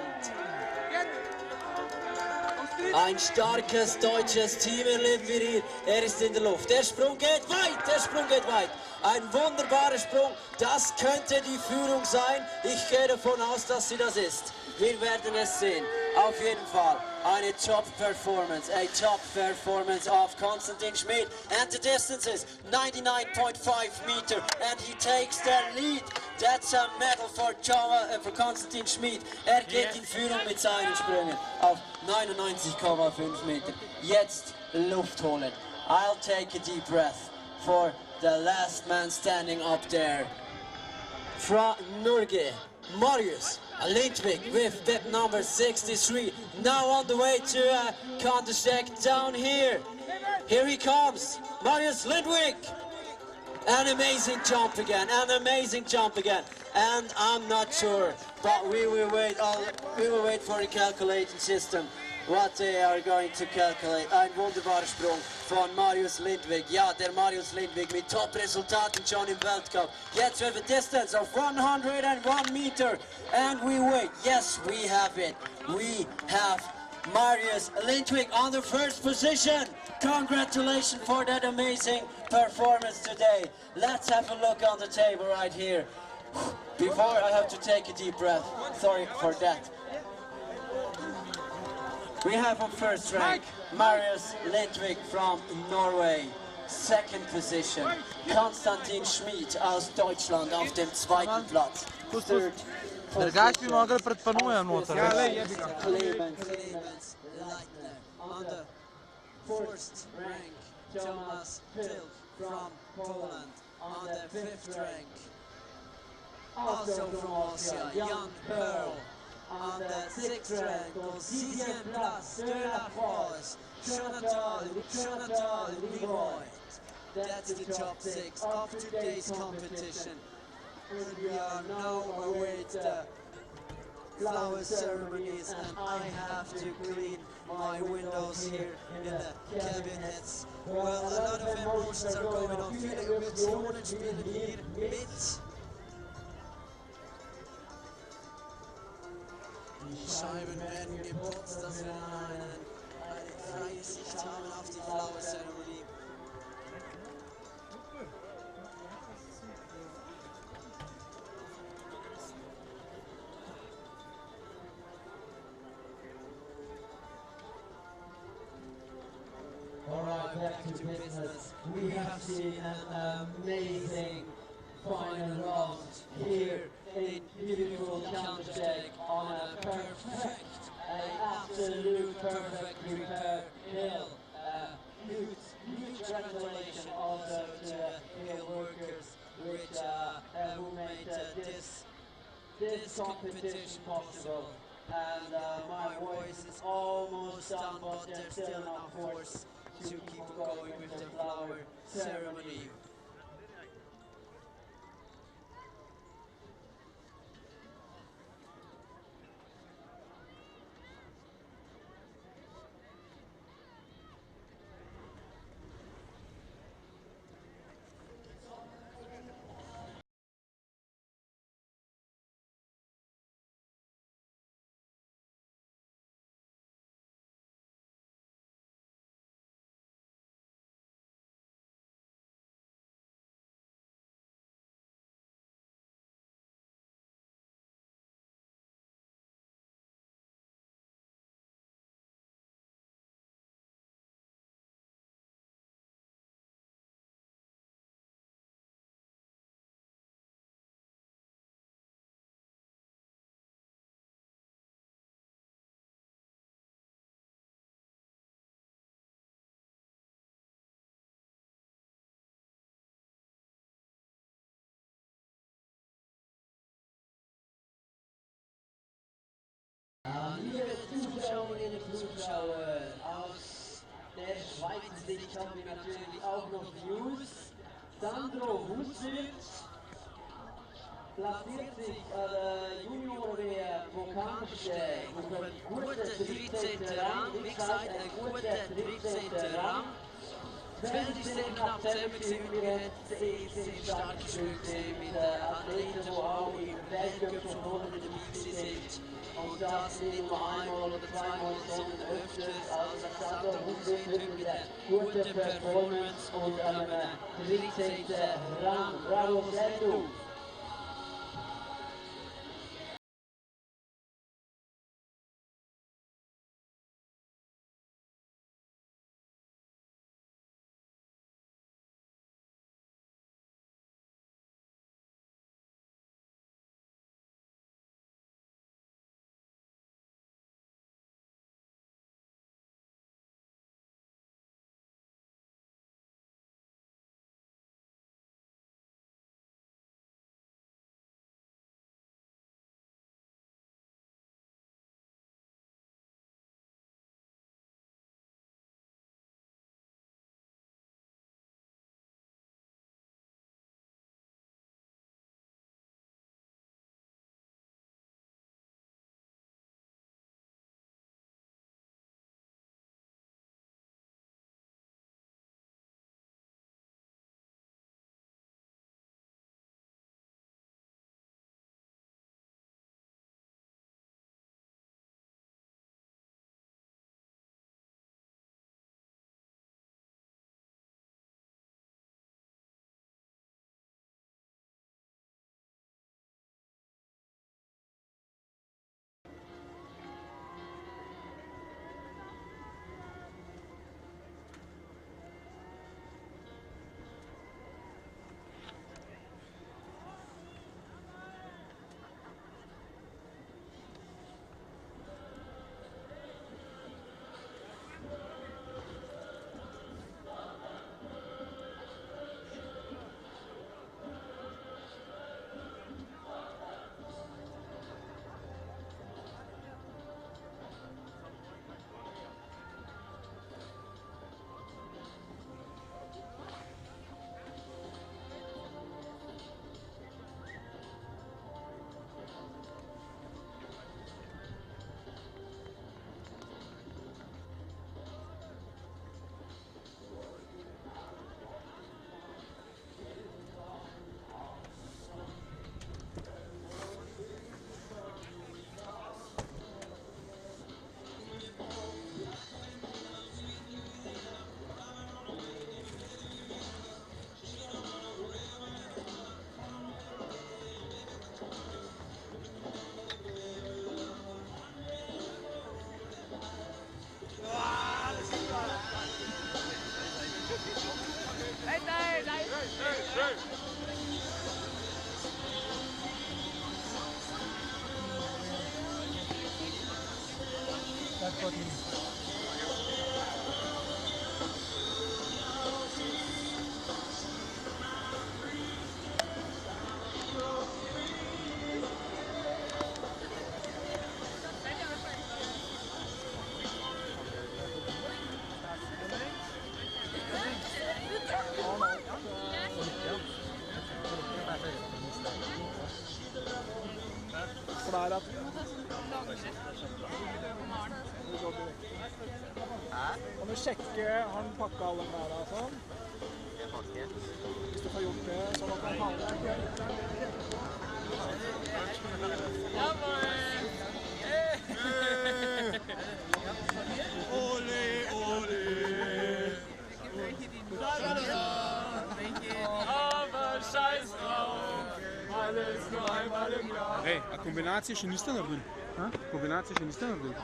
Ein starkes deutsches Team erleben wir hier. Er ist in der Luft. Der Sprung geht weit, der Sprung geht weit. Ein wunderbarer Sprung. Das könnte die Führung sein. Ich gehe davon aus, dass sie das ist. Wir werden es sehen. Auf jeden Fall eine Top-Performance. A top-performance of Konstantin Schmid. And the distance is 99.5 meter. And he takes the lead. That's a medal for Konstantin Schmid. Er geht in Führung mit seinen Sprüngen auf 99,5 Meter. Jetzt Luft holen. I'll take a deep breath for the last man standing up there. From Norge, Marius Lindvik with that number 63. Now on the way to counter-check down here. Here he comes, Marius Lindvik. An amazing jump again, an amazing jump again. And I'm not sure, but we will wait for the calculating system. What they are going to calculate. Ein wunderbarer Sprung von Marius Lindvik. Ja, der Marius Lindvik mit Top-Resultaten schon im Weltcup. Jetzt with a distance of 101 meter. And we wait. Yes, we have it. We have Marius Lindvik on the first position. Congratulations for that amazing performance today. Let's have a look on the table right here. Before I have to take a deep breath. Sorry for that. We have on first rank Marius Lindvik from Norway. Second position Konstantin Schmid aus Deutschland auf dem zweiten Platz. Third Drugače bi mogli pred panujem noter. Clemens Leitner. On the fourth rank Thomas Pils from Poland. On the fifth rank also from Austria Jan Pearl. On the sixth rank, au sixième place de la France, Jonathan Leroy. That's the top 6 of today's competition. And we are now await the flower ceremonies, and I have to clean my windows here in the cabinets. Well, a lot of emotions are going on. Viele Emotionen spielen hier mit. Die Scheiben werden geputzt, dass wir eine freie Sicht haben auf die Flower-Zeremonie. Alright, back to business. We have seen an amazing final round here in beautiful counter-check on a perfect, absolute perfect prepared hill. Huge congratulations also to the hill workers who made this competition possible. And my voice is almost done, but there's still enough force to keep going with the flower ceremony. liebe Zuschauerinnen und Zuschauer, aus der Schweizer Sicht haben wir natürlich auch noch News. Sandro Huswirt platziert sich an der Junior-WM Pokal auf einen guten 13. Rang. Wie gesagt, ein guter 13. Rang. Das Feld ist sehr knapp zusammengeführt. Wir sind stark gespielt mit Athleten, die auch im Weltcup schon vorne dabei sind. Und das nicht nur einmal oder zweimal, sondern öfters. Also Sandro Huswirt mit einer guten Performance und einem 13. Rang. Bravo, Sandro! Kan du sjekke, har han pakket alle klærne og sånn? Hvis du får gjort det, sånn at han har det. Ja, Ole, ole! Aber scheiß drauf, alles nur einmal im Jahr. Hey, a kombinacija še niste naredili? Kombinacije še niste naredili?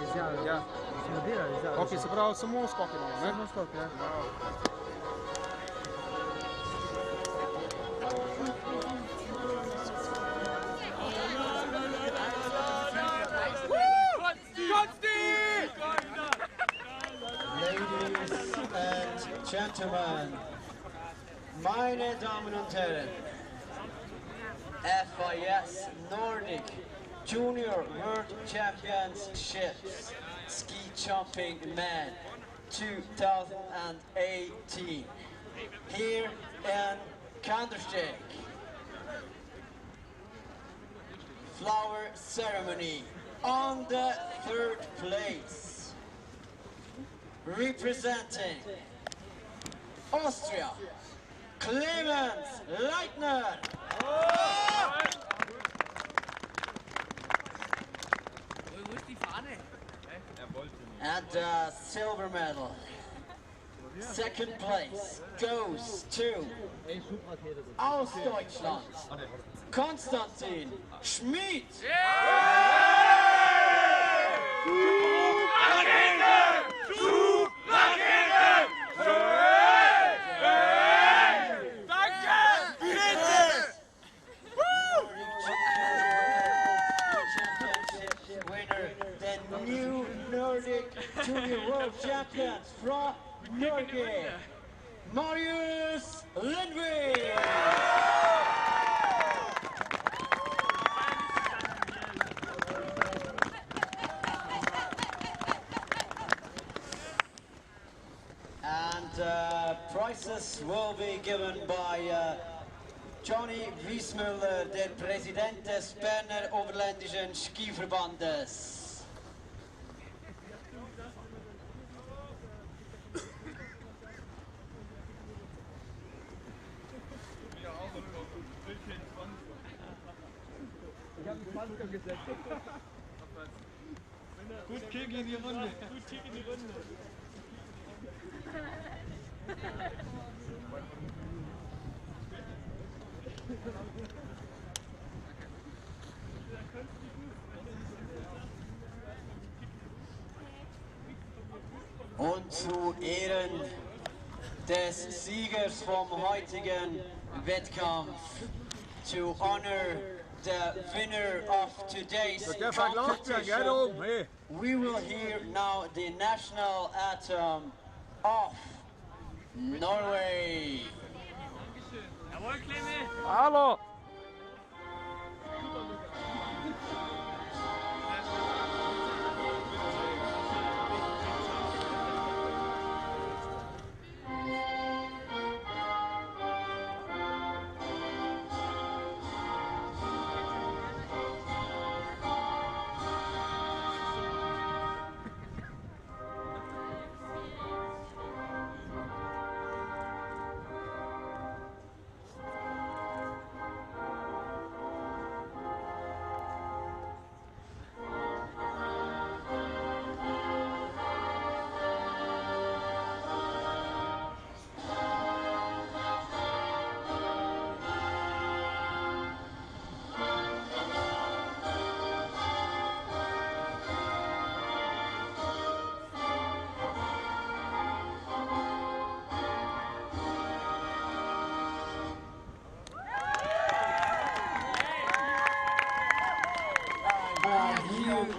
Izjave. Ja. Smo delali izjave. Ok, se pravi samo skoke imamo, ne? Samo skok, ja. Ladies and gentlemen, meine Damen und Herren, FIS Nordic Junior World Championships Ski Jumping Men 2018 here in Kandersteg. Flower ceremony on the 3rd place. Representing Austria, Clemens Leitner. And the silver medal. 2nd place goes to aus Deutschland, Konstantin Schmid. Winner, the new Nordic Junior World Champions from Norway, Marius Lindvik. And prizes will be given by Johnny Wiesmüller, der Präsident des Berner Oberländischen Skiverbandes. Gut Kick in die Runde. Gut Kick in die Runde. Und zu Ehren des Siegers vom heutigen Wettkampf, to honor the winner of today's competition, we will hear now the national anthem of Norway. Jawohl, Clemens! Hallo!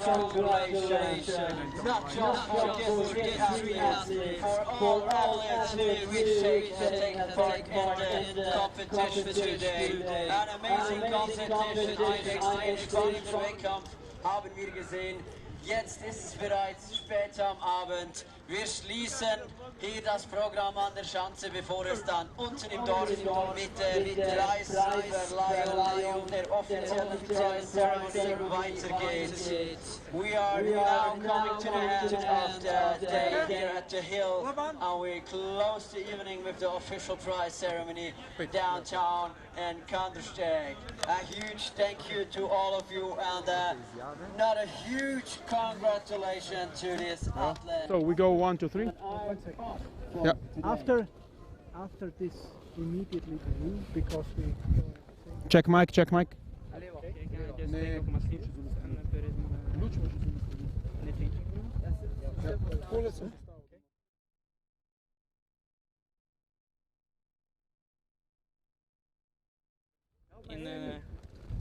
Congratulations, not just for this athletes, for all athletes which take part in the competition today. An amazing competition, ein extrem spannender Wettkampf haben wir gesehen. Jetzt ist es bereits spät am Abend. Wir schließen hier das Programm an der Schanze, bevor es dann unten im Dorf mit der Preisverleihung der offiziellen Preiszeremonie weitergeht. We are now coming to the end of the day here at the Hill, and we close the evening with the official prize ceremony downtown in Kandersteg. A huge thank you to all of you, and another huge congratulations to this athlete. So we go 1, 2, 3. Yeah. After this, immediately to you, because we... Check mic, check mic. In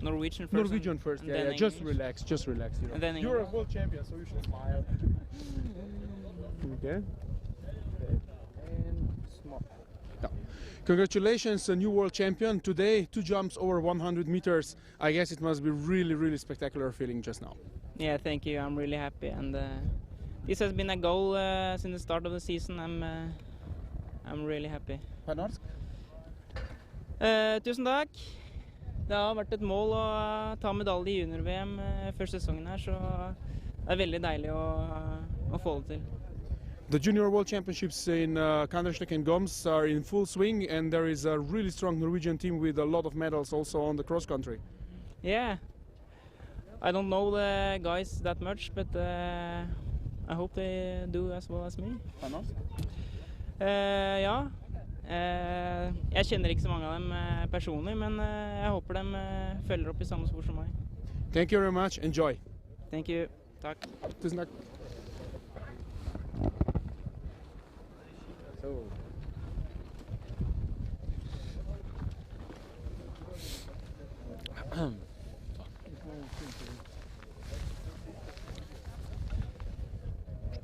Norwegian first. Norwegian first, yeah. Just relax, You know. And then You're a world champion, so you should smile. Okay. And smile. Ja. Congratulations, a new world champion. Today, 2 jumps over 100 meters. I guess it must be really spectacular feeling just now. Yeah, thank you. I'm really happy, and this has been a goal since the start of the season. I'm really happy. På norsk? Tusen takk. Det har vært et mål å ta medalje i junior-VM før sesongen her, så det er veldig deilig å få det til. The Junior World Championships in Kandersteg and Goms are in full swing, and there is a really strong Norwegian team with a lot of medals also on the cross country. Yeah, I don't know the guys that much, but I hope they do as well as me. På norsk? Ja. Jeg kjenner ikke så mange av dem personlig, men jeg håper de følger opp i samme spor som meg. Thank you very much. Enjoy. Thank you. Takk. Tusen takk.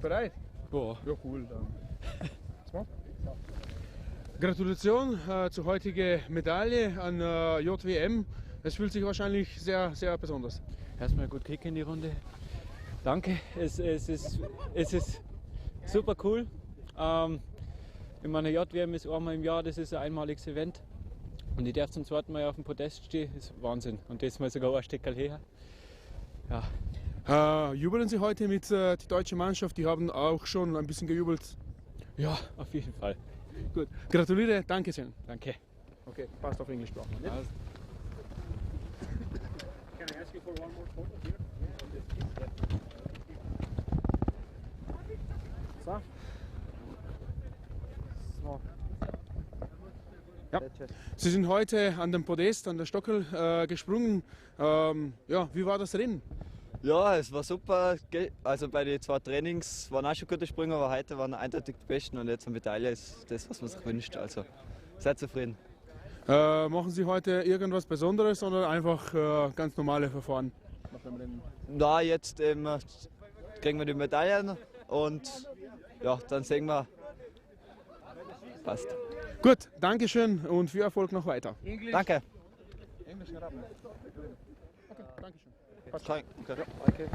Bereit? Ja. Ja, cool. Dann. Gratulation zur heutigen Medaille an JWM. Es fühlt sich wahrscheinlich sehr besonders. Erstmal gut Kick in die Runde. Danke, es ist super cool. Ich meine, JWM ist einmal im Jahr, das ist ein einmaliges Event. Und ich darf zum zweiten Mal auf dem Podest stehen, das ist Wahnsinn. Und das mal sogar ein Stückchen her. Ja. Jubeln Sie heute mit die deutsche Mannschaft? Die haben auch schon ein bisschen gejubelt. Ja, auf jeden Fall. Gut, gratuliere, danke schön. Danke. Okay, passt auf Englisch gesprochen. Also. Can I ask you for one more photo here? So. So. Ja. Sie sind heute an dem Podest, an der Stockel gesprungen. Ja, wie war das Rennen? Ja, es war super. Also bei den 2 Trainings waren auch schon gute Sprünge, aber heute waren eindeutig die besten und jetzt eine Medaille ist das, was man sich wünscht. Also sehr zufrieden. Machen Sie heute irgendwas Besonderes oder einfach ganz normale Verfahren? Na, jetzt kriegen wir die Medaillen und ja, dann sehen wir. Passt. Gut, danke schön und viel Erfolg noch weiter. Danke. Englisch, okay, danke schön. Okay.